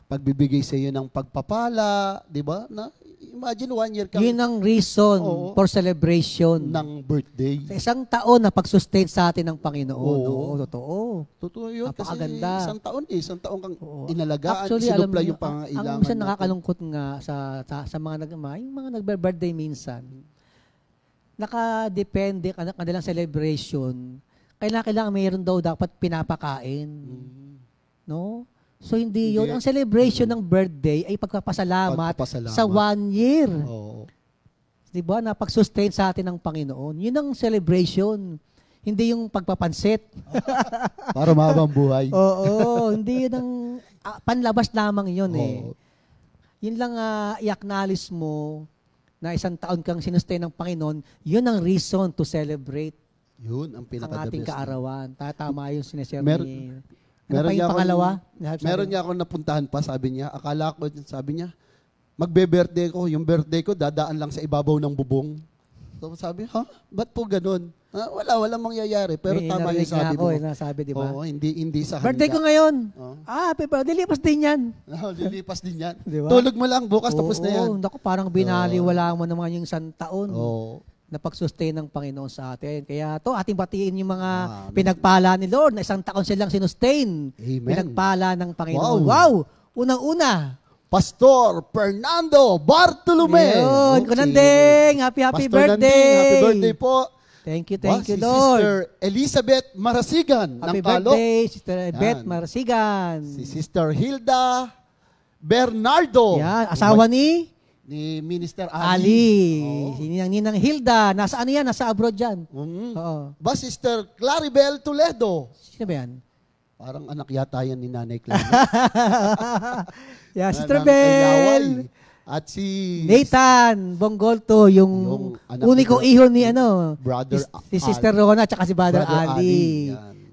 pagbibigay sa iyo ng pagpapala, di ba? Imagine 1 year kang...
Yun ang reason for celebration
ng birthday.
Sa isang taon na pag-sustain sa atin ng Panginoon. Totoo.
Totoo yun.
Napakaganda.
Kasi isang taon kang inalagaan,
actually,
sinupla yung pangailangan.
Ang minsan nakakalungkot nga sa mga nagbe-birthday minsan, nakadepende kanilang celebration, kailangan mayroon daw dapat pinapakain. No? So hindi yun. Ang celebration ng birthday ay pagpapasalamat sa 1 year. Diba? Na pag-sustain sa atin ng Panginoon. Yun ang celebration. Hindi yung pagpapansit.
Para mahabang buhay.
Oo. Hindi yun ang panlabas lamang yun Yun lang i-acknowledge mo na isang taon kang sinustain ng Panginoon, yun ang reason to celebrate.
Yun ang pinaka-the
ating
best.
kaarawan. Tama yung sinashare ni...
Meron niya ako napuntahan pa, sabi niya. Akala ko, sabi niya, magbe-birthday ko. Yung birthday ko, dadaan lang sa ibabaw ng bubong. So sabi, ba't po ganun? Walang mangyayari. Pero tama yung sabi mo.
Nasabi, di ba?
Oo, hindi sa handa.
Birthday ko ngayon. Lilipas din yan.
Lilipas din yan.
Diba?
Tulog mo lang, bukas tapos na yan.
Naku, parang binaliwala mo naman yung isang taon.
Oo.
Na pag-sustain ng Panginoon sa atin. Kaya ating batiin yung mga pinagpala ni Lord na isang taon silang sinustain.
Amen.
Pinagpala ng Panginoon. Wow! Unang-una,
Pastor Fernando Bartolome.
Yun, kunanding. Happy
Pastor
birthday.
Nanding, happy birthday po.
Thank you,
si
Lord.
Sister Elizabeth Marasigan
Happy
ng Calooc.
birthday, Sister Beth Marasigan.
Si Sister Hilda Bernardo.
Yan, asawa ni
Minister Ali.
Ninang Hilda. Nasa ano yan? Nasa abroad yan. Oo.
Ba, Sister Claribel Toledo.
Sino ba yan?
Parang anak yata yan ni Nanay Clara.
Sister Bel.
At si
Nathan Bongolto, yung uniko iho ni
Brother
si Sister Rona at si Brother
Ali.
Ali.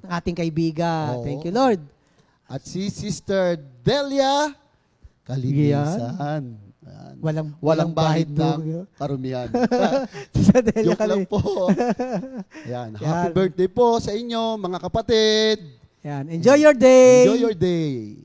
Ng ating kaibigan. Thank you, Lord.
At si Sister Delia Kalinisan. Ayan.
Walang
bahid
dugay.
ng karumihan.
Sa Delia
Joke lang
kami.
po. Ayan. Happy birthday po sa inyo, mga kapatid.
Yan. Enjoy your day.
Enjoy your day.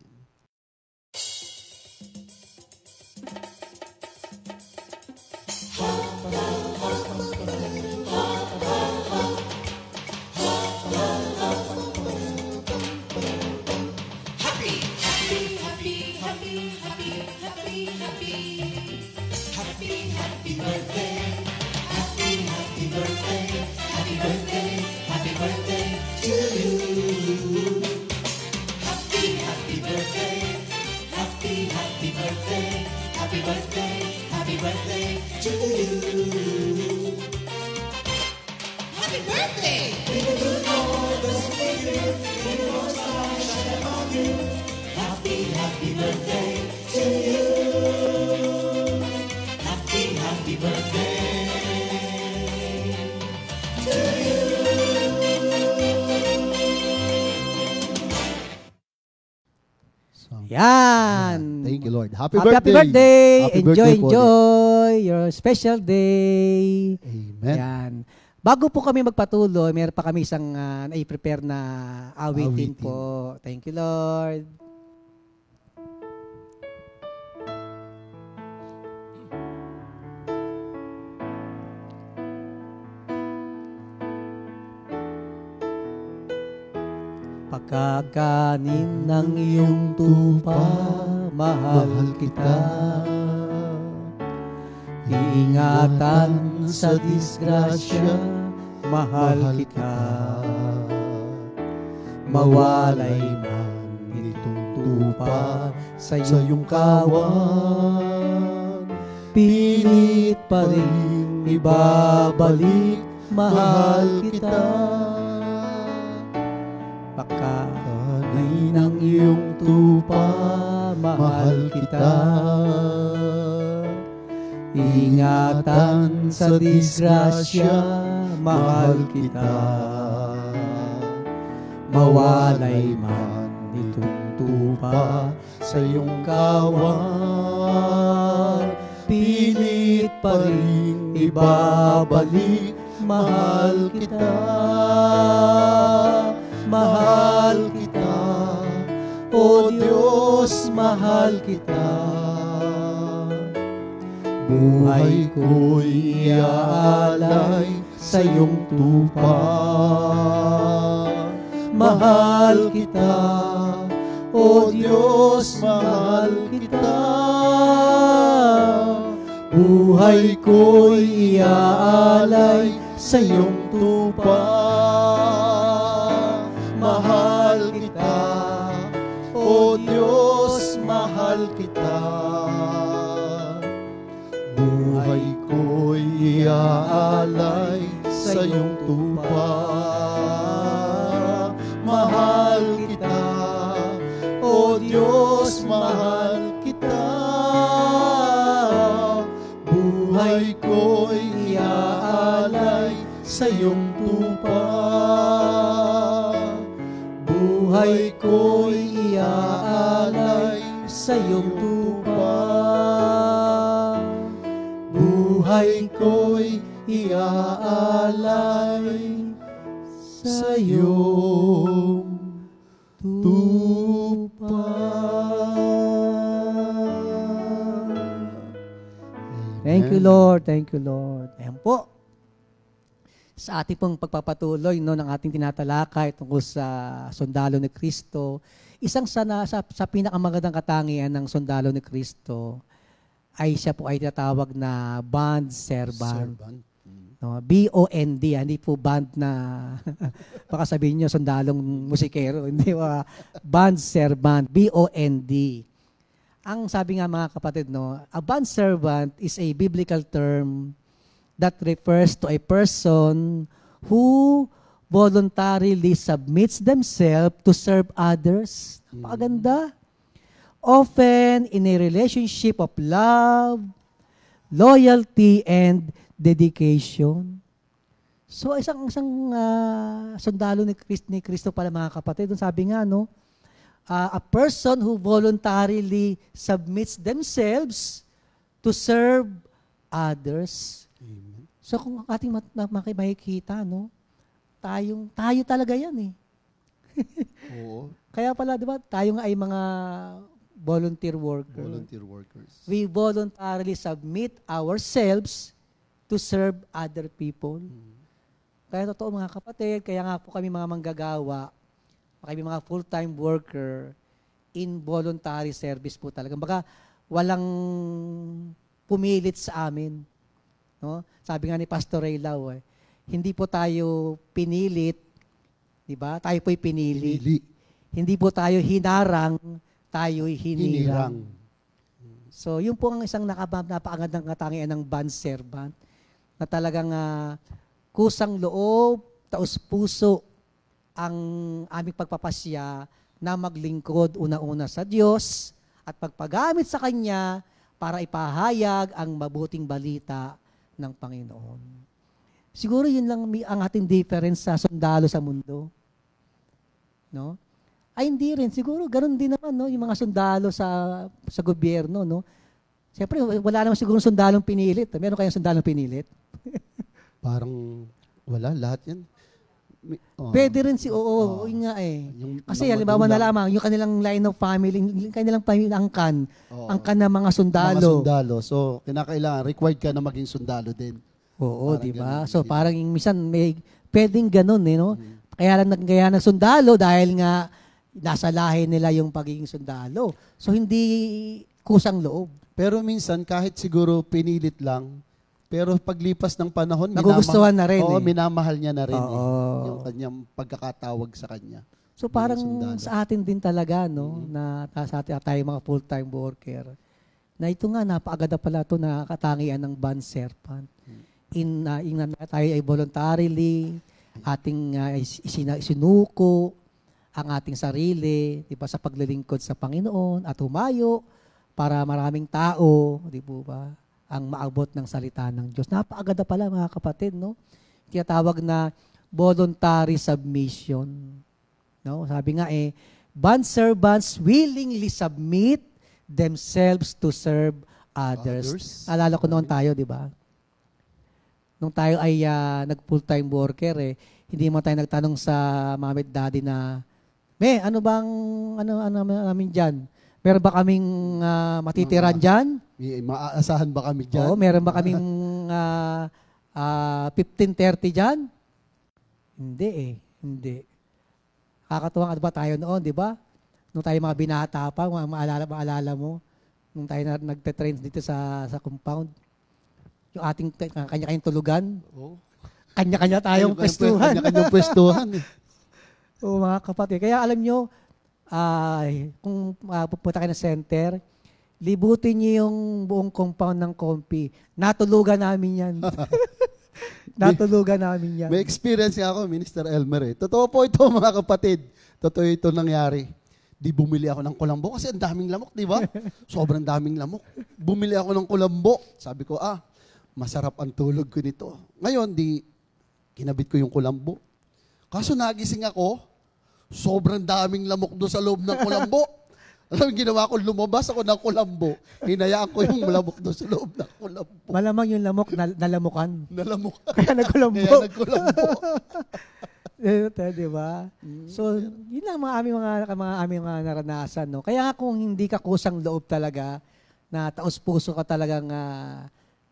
Yan.
Thank you, Lord. Happy
Happy birthday.
Happy
Enjoy,
birthday po ulit.
enjoy your special day.
Amen.
Yan. Bago po kami magpatuloy, meron pa kami isang nai-prepare na awitin
Awitin.
po. Thank you, Lord. Pagkakanin ng iyong tupa, mahal kita. Iingatan sa disgrasya, mahal kita. Mawalay man itong tupa sa iyong kawan, pilit pa rin ibabalik, mahal kita. Pagkakanin ng iyong tupa, mahal kita. Ingatan sa disgrasya, mahal kita. Mawalay man itong tupa sa iyong kawan, pilit pa rin ibabalik, mahal kita. Mahal kita, O Diyos, mahal kita. Buhay ko'y iaalay sa iyong tupa. Mahal kita, O Diyos, mahal kita. Buhay ko'y iaalay sa iyong tupa. Mahal kita, O Diyos, mahal kita. Buhay ko'y iaalay sa iyong tupa. Mahal kita, O Diyos, mahal kita. Buhay ko'y iaalay sa iyong tupa. Buhay ko'y iaalay sa iyong tupa. Buhay ko'y iaalay sa iyong tupa. Thank you, Lord. Thank you, Lord. Ayan po. Sa ating pong pagpapatuloy ng ating tinatalakay tungkol sa sundalo ni Kristo, isang sa pinakamagandang katangian ng sundalo ni Kristo ay siya po ay tinatawag na bond servant. No, B-O-N-D, hindi po band na baka sabihin nyo sundalong musikero, hindi ba? Bond servant, B-O-N-D. Ang sabi nga mga kapatid, no, a bond servant is a biblical term that refers to a person who voluntarily submits themselves to serve others. Napakaganda. Often in a relationship of love, loyalty, and dedication. So isang sundalo ni Kristo pala mga kapatid, sabi nga, no, a person who voluntarily submits themselves to serve others.
Amen.
So kung ating makikita, no, tayo talaga yan eh.
Oo.
Kaya pala, di ba, tayo nga ay mga volunteer worker.
Volunteer workers.
We voluntarily submit ourselves to serve other people. Kaya totoo mga kapatid, kaya nga po kami mga manggagawa, kami mga full-time worker, in voluntary service po talaga. Baka walang pumilit sa amin. No? Sabi nga ni Pastor Ray Lau, hindi po tayo pinilit, di ba? Tayo po'y pinili.
Pinili.
Hindi po tayo hinarang, tayo'y hinirang.
Hinirang.
So, yun po ang isang napakagandang katangian ng bond servant na talagang kusang loob, taos puso ang aming pagpapasya na maglingkod una-una sa Diyos at pagpagamit sa Kanya para ipahayag ang mabuting balita ng Panginoon. Siguro yun lang ang ating difference sa sundalo sa mundo. No? Ay hindi rin. Siguro ganun din naman, no? Yung mga sundalo sa gobyerno. No? Siyempre, wala naman siguro sundalong pinilit. Meron kayong sundalong pinilit?
Parang wala, lahat yan.
Pwede rin yun nga eh. Kasi halimbawa
magulang.
na lamang, yung kanilang line of family, yung kanilang angkan,
Oo.
angkan ng mga sundalo.
Mga sundalo. So, kinakailangan, required ka na maging sundalo din.
Oo,
Parang
di ba?
ganun.
So parang yung minsan may pwedeng ganun eh, no? Kaya ng sundalo dahil nga nasa lahi nila yung pagiging sundalo. So hindi kusang loob.
Pero minsan, kahit siguro pinilit lang, pero paglipas ng panahon,
Nagugustuhan na rin eh.
minamahal niya na rin
Oo.
yung kanyang pagkakatawag sa kanya.
So parang
sundalo.
sa atin din talaga, no, na sa atin tayo mga full-time worker, na ito nga, napakaganda pala ito na katangian ng bond servant. In tayo ay voluntarily, ating isinuko ang ating sarili, di ba, sa paglilingkod sa Panginoon at humayo para maraming tao, di po ba, ang maabot ng salita ng Diyos. Napakaganda pala mga kapatid, no? Tinatawag na voluntary submission. No? Sabi nga bond servants willingly submit themselves to serve others. Alala ko noon tayo, di ba? Nung tayo ay nag-full-time worker, hindi mo tayo nagtanong sa mami at daddy na, ano bang, namin dyan? Meron ba kaming matitiran dyan?
Maaasahan ba kami dyan?
Oo, meron ba kaming 15:30 dyan? Hindi hindi. Kakatuwang ba tayo noon, di ba? Nung tayo mga binata pa, maalala mo, nung tayo nagte-train dito sa compound, yung ating kanya-kanyang tulugan, kanya-kanya tayong pwestuhan.
Kanya-kanyang pwestuhan.
Oo, mga kapatid. Kaya alam nyo, kung pupunta kayo ng center, libutin niyo yung buong compound ng Compi. Natulugan namin yan. Natulugan namin yan.
May experience nga ako, Minister Elmer. Totoo po ito, mga kapatid. Totoo ito nangyari. Di bumili ako ng kulambo kasi ang daming lamok, di ba? Sobrang daming lamok. Bumili ako ng kulambo. Sabi ko, masarap ang tulog ko nito. Ngayon, kinabit ko yung kulambo. Kaso nagising ako, sobrang daming lamok doon sa loob ng kulambo. Alam, ginawa ko, lumabas ako ng kulambo. Hinayaan ko yung lamok doon sa loob ng kulambo.
Malamang yung lamok, nalamukan.
Nalamukan.
Kaya nagkulambo.
Kaya nagkulambo.
Di ba? So, yun lang mga aming mga naranasan. No? Kaya kung hindi ka kusang loob talaga, na taos puso ka talagang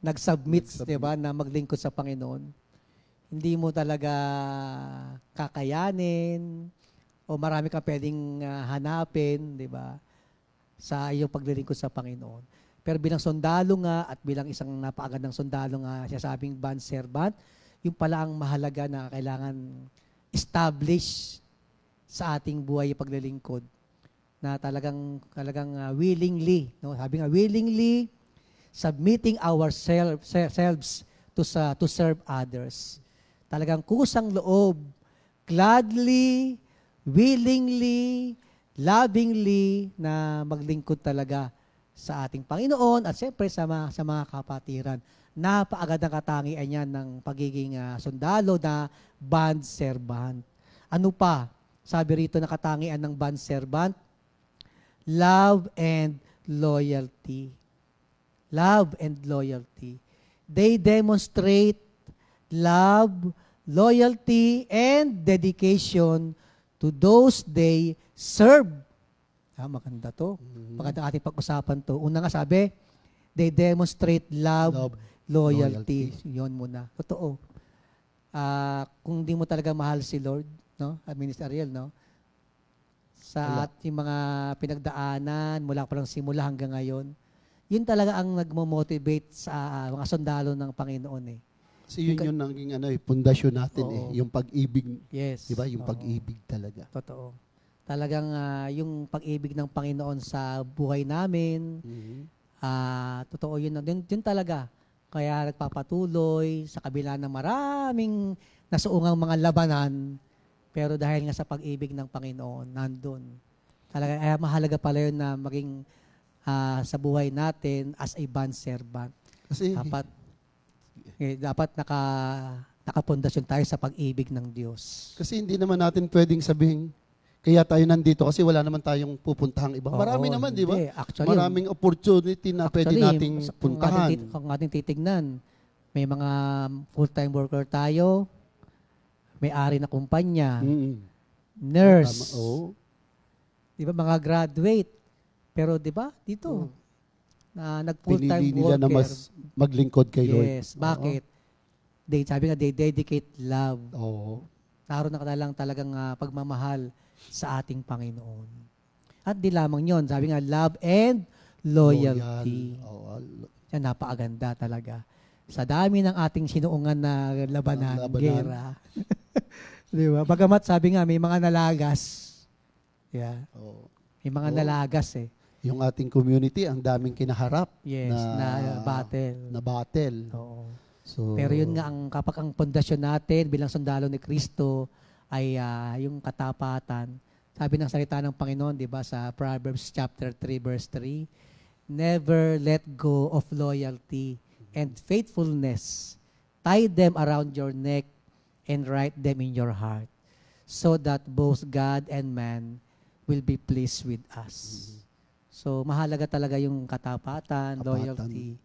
nag-submit, di ba, na maglingkod sa Panginoon, hindi mo talaga kakayanin o marami ka pwedeng hanapin, di ba, sa iyong paglilingkod sa Panginoon. Pero bilang sundalo nga at bilang isang napakagandang sundalo nga, sinasabing bond servant, yung pala ang mahalaga na kailangan establish sa ating buhay yung paglilingkod na talagang willingly, no? Sabi nga willingly submitting ourselves to serve others. Talagang kusang loob, gladly, willingly, lovingly na maglingkod talaga sa ating Panginoon at siyempre sa mga kapatiran. Napakagandang katangian yan ng pagiging sundalo na bond servant. Ano pa? Sabi rito na katangian ng bond servant, love and loyalty. love and loyalty. They demonstrate love, loyalty, and dedication to those they serve. Maganda to. Maganda ating pag-usapan to. Una nga sabi, they demonstrate love, loyalty. Yun muna. Totoo. Kung di mo talaga mahal si Lord, no? Minister Ariel, no? Sa ating mga pinagdaanan, mula pa lang simula hanggang ngayon, yun talaga ang nagmo-motivate sa mga sundalo ng Panginoon eh.
Kasi yun yung naging pundasyon natin yung pag-ibig.
Yes.
Di ba? Yung pag-ibig talaga.
Totoo. Talagang yung pag-ibig ng Panginoon sa buhay namin, totoo yun. Yun talaga. Kaya nagpapatuloy sa kabila ng maraming nasuungang mga labanan, pero dahil nga sa pag-ibig ng Panginoon, nandun. Talaga, mahalaga pala yun na maging sa buhay natin as a bond servant.
Kasi
dapat nakapundasyon tayo sa pag-ibig ng Diyos.
Kasi hindi naman natin pwedeng sabihin, kaya tayo nandito kasi wala naman tayong pupuntahang iba. Marami naman, di ba?
Actually,
maraming opportunity na pwede nating puntahan.
Kung ating titignan, may mga full-time worker tayo, may-ari na kumpanya, nurse, di ba, mga graduate. Pero di ba, dito, na nag-full-time
pinili nila
worker.
na mas maglingkod kay Lord.
Yes, bakit? Sabi nga, they dedicate love.
Oo.
Naroon na lang talagang pagmamahal sa ating Panginoon. At di lamang yon, sabi nga, love and loyalty. Yan, napakaganda talaga. Sa dami ng ating sinuungan na labanan. Gera. Di ba? Bagamat sabi nga, may mga nalagas. Yeah. May mga nalagas eh.
Yung ating community, ang daming kinaharap.
Yes, na battle.
Na battle.
Oo.
So,
pero yun nga, kapag ang pundasyon natin bilang sundalo ni Kristo ay yung katapatan. Sabi ng salita ng Panginoon, di ba, sa Proverbs chapter 3, verse 3, never let go of loyalty and faithfulness. Tie them around your neck and write them in your heart so that both God and man will be pleased with us. So, mahalaga talaga yung katapatan, loyalty,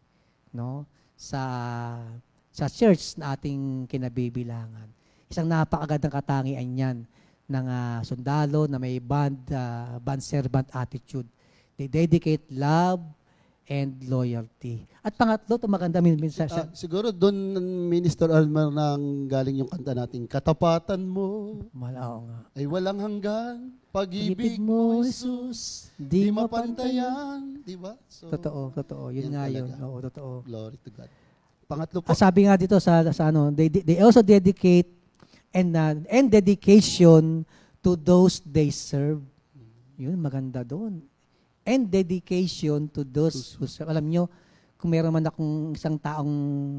no? Sa church na ating kinabibilangan. Isang napakagandang katangian yan ng sundalo na may bond servant attitude. They dedicate love and loyalty. At pangatlo, ito maganda
siguro doon, Minister Almar, nang galing yung kanta natin, katapatan mo ay walang hanggan. Pag-ibig mo, Jesus, di mapantayan. Di ba? So,
totoo. Yun nga yun. Oo, totoo.
Glory to God. Pangatlo po.
Sabi nga dito sa they also dedicate and dedication to those they serve. Yun, maganda doon. And dedication to those who serve. Alam nyo, kung meron man akong isang taong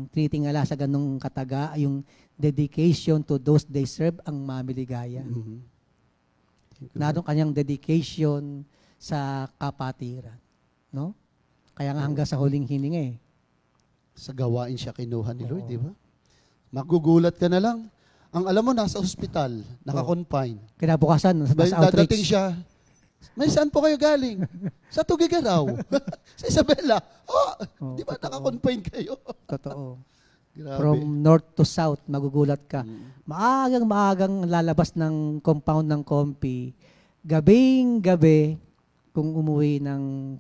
tinitingala sa ganung kataga, yung dedication to those they serve ang mamiligaya. Naroon kanyang dedication sa kapatiran. No? Kaya nga hanggang sa huling hininga eh.
Sa gawain siya kinuha ni Lord, di ba? Magugulat ka na lang. Ang alam mo, nasa ospital, naka-confine.
Kinabukasan, nasa outreach.
Dadating siya, may saan po kayo galing? Sa Tugigaraw. Sa Isabela. Di ba naka-confine kayo?
Totoo.
Grabe.
From north to south, magugulat ka. Maagang lalabas ng compound ng Compi. Gabing-gabi, kung umuwi ng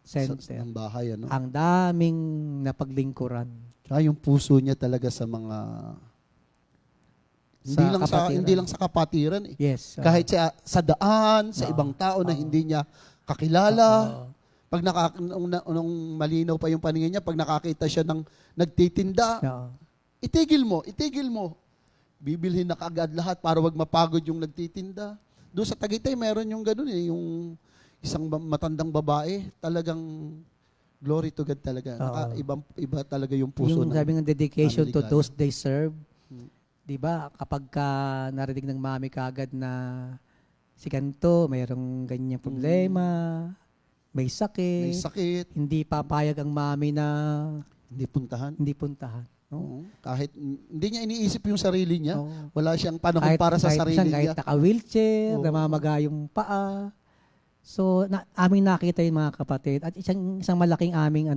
center.
Ng bahay, ano?
Ang daming napaglingkuran.
Tsaka yung puso niya talaga sa mga... Hindi lang sa kapatiran eh.
Yes.
Kahit sa daan, sa ibang tao na hindi niya kakilala. Pag nung malinaw pa yung paningin niya, pag nakakita siya ng nagtitinda, itigil mo. Bibilhin na kaagad lahat para wag mapagod yung nagtitinda. Doon sa Tagaytay, meron yung gano'n eh, yung isang matandang babae, talagang glory to God talaga. Iba talaga yung puso.
Yung sabi ng dedication to those they serve, di ba, kapag narinig ng mami kaagad na si ganito, mayroong ganyan problema, may sakit, hindi papayag ang mami na
hindi puntahan.
No?
Kahit hindi niya iniisip yung sarili niya, wala siyang panahon para sa sarili niya.
Kahit naka-wheelchair, namamaga yung paa. So, aming nakita yung mga kapatid. At isang malaking aming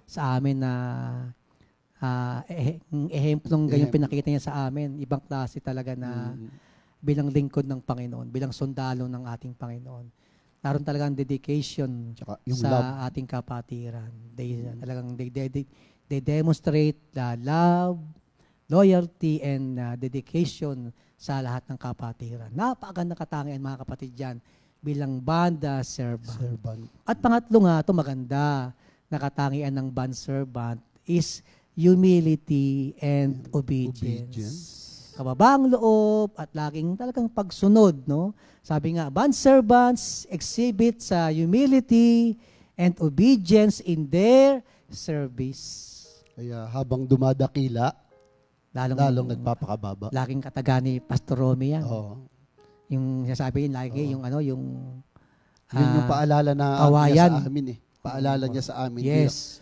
sa amin na ehemplong ganyan pinakita niya sa amin. Ibang klase talaga na bilang lingkod ng Panginoon, bilang sundalo ng ating Panginoon. Naroon talagang dedication
Tsaka yung
sa
love.
ating kapatiran. They demonstrate the love, loyalty, and dedication sa lahat ng kapatiran. Napakaganda katangian mga kapatid dyan bilang banda servant.
Servant.
At pangatlo nga, ito maganda na katangian ng band servant is humility and obedience. Kababaang loob at laging talagang pagsunod, no? Sabi nga, band servants exhibit sa humility and obedience in their service.
Kaya habang dumadakila, lalong nagpapakababa.
Laging kataga ni Pastor Romy yan.
Oo.
Yung sasabi yun lagi, yung ano, yung
Yun yung paalala na
kawayan.
niya sa amin eh. Paalala niya sa amin.
Yes.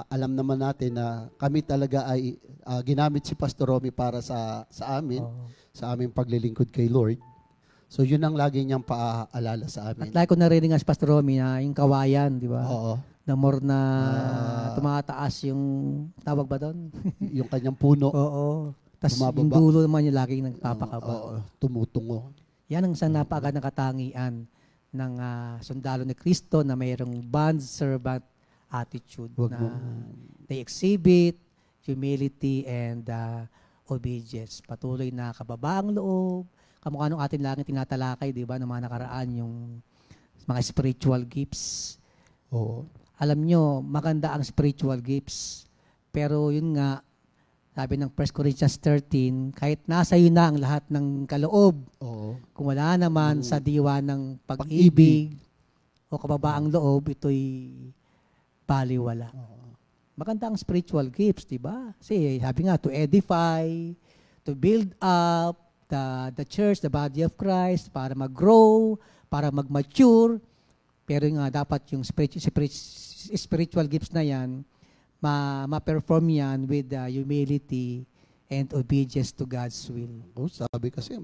Alam naman natin na kami talaga ay ginamit si Pastor Romy para sa amin, sa aming paglilingkod kay Lord. So yun ang lagi niyang paalala sa amin.
At lagi ko narinig nga si Pastor Romy na yung kawayan, di ba?
Oo.
Na more na tumataas yung, tawag ba doon?
Yung kanyang puno.
Oo. Tapos
Bumababa.
yung dulo naman yung laging nagpapakaba.
Oo, tumutungo.
Yan ang isang napakagandang katangian ng sundalo ni Kristo na mayroong bond servant attitude na they exhibit humility and obedience. Patuloy na kababaang loob. Kamukha nung atin laging tinatalakay, di ba, ng mga nakaraan, yung mga spiritual gifts.
Oo.
Alam nyo, maganda ang spiritual gifts. Pero yun nga, sabi ng 1 Corinthians 13, kahit nasa iyo na ang lahat ng kaloob,
Oo.
kung wala naman sa diwa ng pag-ibig o kababaang loob, ito'y baliwala. Maganda ang spiritual gifts, di ba? Kasi sabi nga, to edify, to build up the church, the body of Christ, para mag-grow, para mag-mature. Pero nga, dapat yung spiritual gifts na yan, ma-perform yan with humility and obedience to God's will.
Oh, sabi kasi,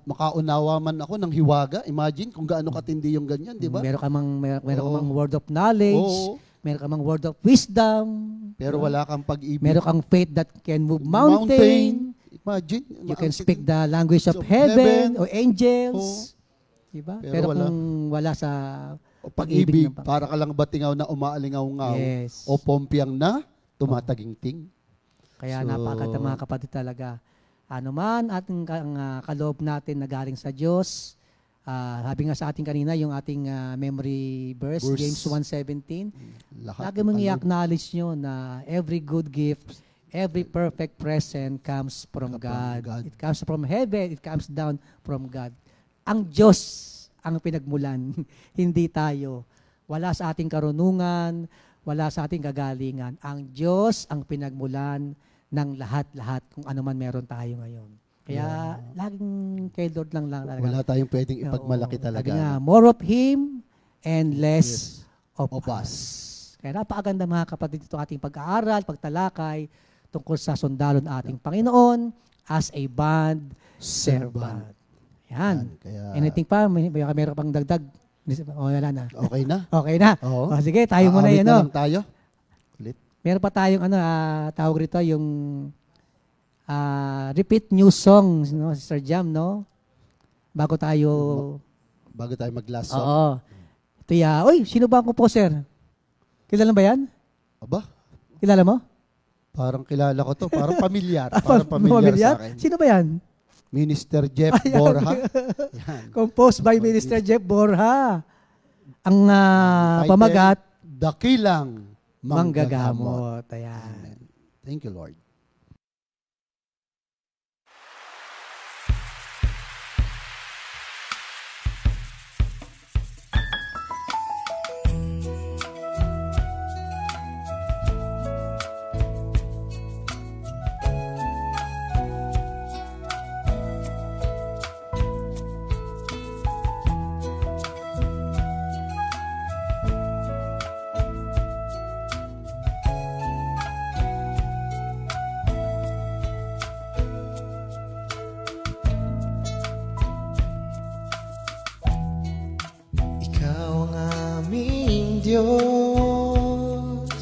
makaunawa man ako ng hiwaga. Imagine kung gaano katindi yung ganyan, di ba?
Meron ka mang word of knowledge,
Oo.
meron ka mang word of wisdom,
Pero wala kang pag-ibig.
meron kang faith that can move mountain.
Imagine.
You can speak the language of heaven or angels. Diba? Pero
wala.
kung wala sa
Pag-ibig,
ng
para ka lang batingaw na umaalingaw-ngaw.
Yes.
O pompyang na tumataginting.
Kaya
So,
napakaganda mga kapatid talaga. Ano man ating kaloob natin na galing sa Diyos, sabi nga sa ating kanina, yung ating memory verse, James 1:17, lagi mong i-acknowledge nyo na every good gift, every perfect present comes from God. It comes from heaven, it comes down from God. Ang Diyos ang pinagmulan, hindi tayo. Wala sa ating karunungan, wala sa ating kagalingan. Ang Diyos ang pinagmulan ng lahat-lahat kung ano man meron tayo ngayon. Kaya laging kay Lord lang talaga.
Wala tayong pwedeng ipagmalaki talaga.
Sabi nga, more of Him and less of
Of
us. Kaya napakaganda mga kapatid ito ating pag-aaral, pagtalakay tungkol sa sundalo ng ating Panginoon as a bond servant. Yan.
Kaya,
Anything pa? Meron pang dagdag? O, wala na.
okay na?
Okay na.
Oo.
O, sige, tayo muna
Aawit
yan.
na
No?
lang tayo. Ulit.
Meron pa tayong tawag rito, yung repeat new songs, no? Sister Jam, no? Bago tayo...
Bago tayo mag-last song.
Oo. Ito uy, sino ba ang composer? Kilala ba yan?
Aba,
Kilala mo?
parang kilala ko to. Parang pamilyar. Parang pamilyar sa akin.
Sino ba yan?
Minister Jeff Borja. Yan.
Composed by Minister Jeff Borja. Ang
Title,
pamagat,
Dakilang
Manggagamot. Ayan.
Amen. Thank you, Lord.
Ikaw ang aming Diyos,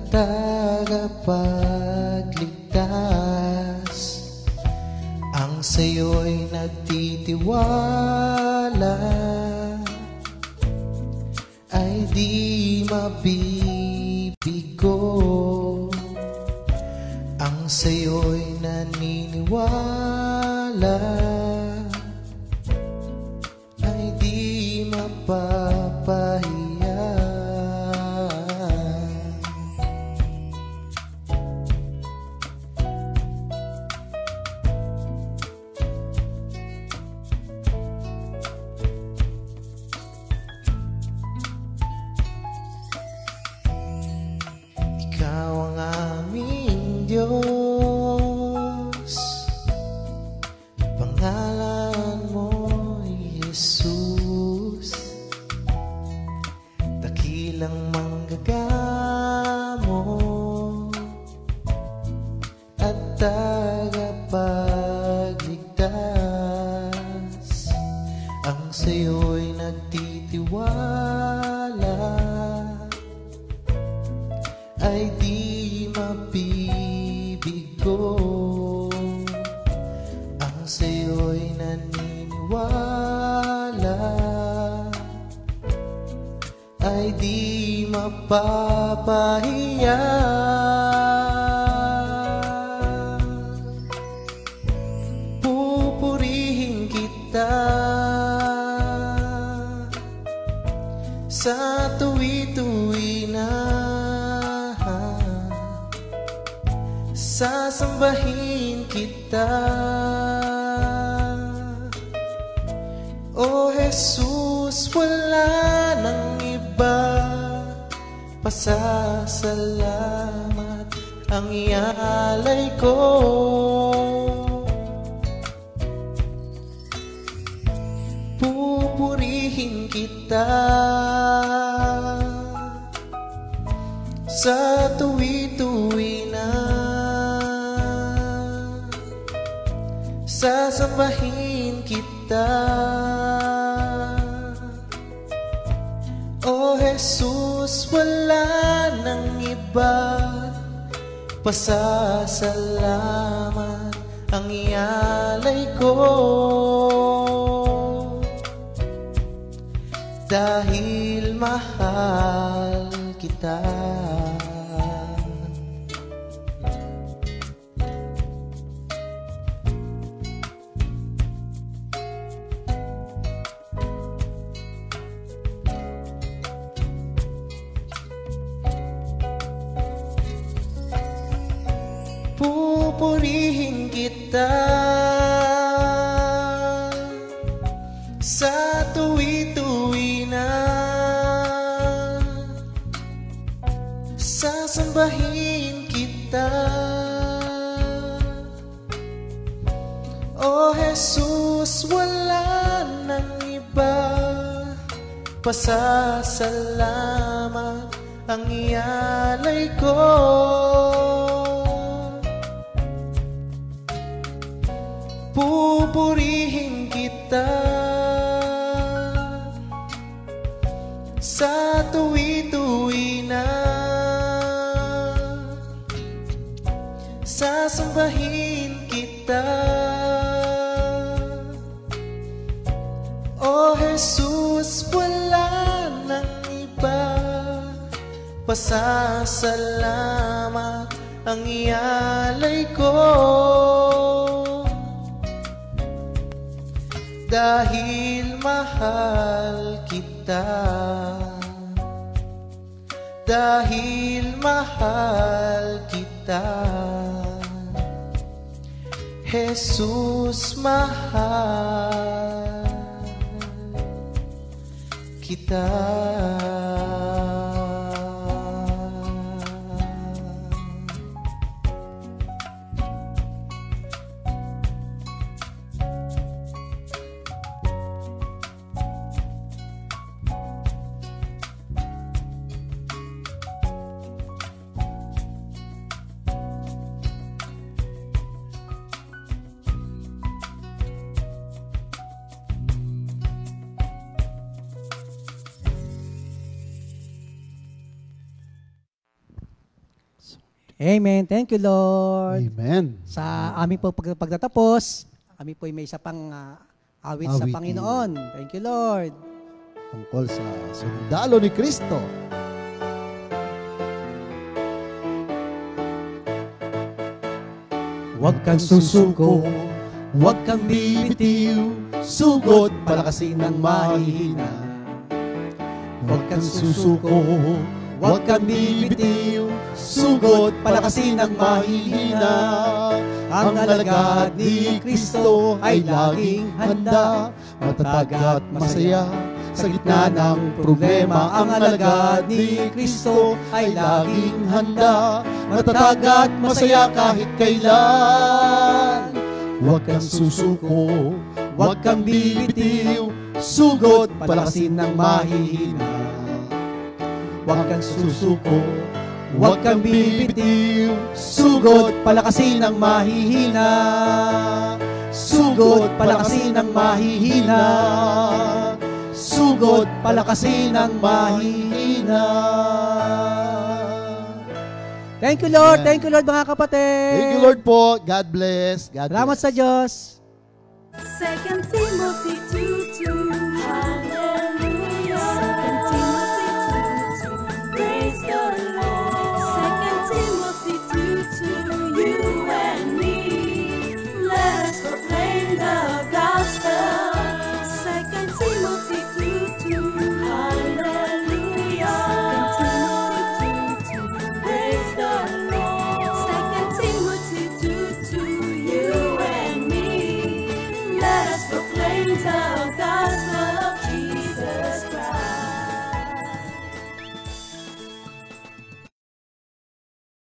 tagapagligtas, ang sa'yo'y nagtitiwala, ay di mabibigo. Ang sa'yo'y naniniwala, ay di mapapahiya. Ikaw ang aming Diyos, pangalan mo'y Jesus, dakilang manggagamot at tagapagligtas. Ang sa'yo'y nagtitiwala, ay di mabibigo. Ang sa'yo'y naniniwala, ay di mapapahiya. Pupurihin kita sa tuwi-tuwi na, sasambahin kita, O Jesus, wala nang iba, pasasalamat ang ialay ko. Pupurihin kita sa tuwi-tuwi na, sasambahin kita, O Jesus, wala nang iba, pasasalamat ang ialay ko. Dahil mahal kita. Pupurihin kita sa tuwi-tuwi na, sasambahin kita, O Jesus, wala nang iba, pasasalamat ang ialay ko. Pupurihin kita sa tuwi-tuwi na, sasambahin kita, O Jesus, wala nang iba, pasasalamat ang ialay ko. Dahil mahal kita, dahil mahal kita, Jesus, mahal kita.
Amen. Thank you, Lord.
Amen.
Sa aming po pagtatapos, kami po may isa pang awit sa
Awitin.
Panginoon. Thank you, Lord.
Tungkol sa sundalo ni Kristo.
Huwag kang susuko, huwag kang bibitiw,
Sugod palakasin ng mahihina. Huwag kang susuko, huwag kang bibitiw, sugod palakasin ng mahihina. Ang alagad ni Kristo ay laging handa, matatag at masaya sa gitna ng problema. Ang alagad ni Kristo ay laging handa, matatag at masaya kahit kailan. Huwag kang susuko, huwag kang bibitiw, sugod palakasin ng mahihina. Huwag kang susuko, huwag kang bibitiw, sugod palakasin ng mahihina. Sugod palakasin ng mahihina. Sugod palakasin ng mahihina.
Thank you, Lord. Thank you, Lord, mga kapatid.
Thank you, Lord po. God bless. God
Salamat
bless.
sa Diyos.
2 Timothy 2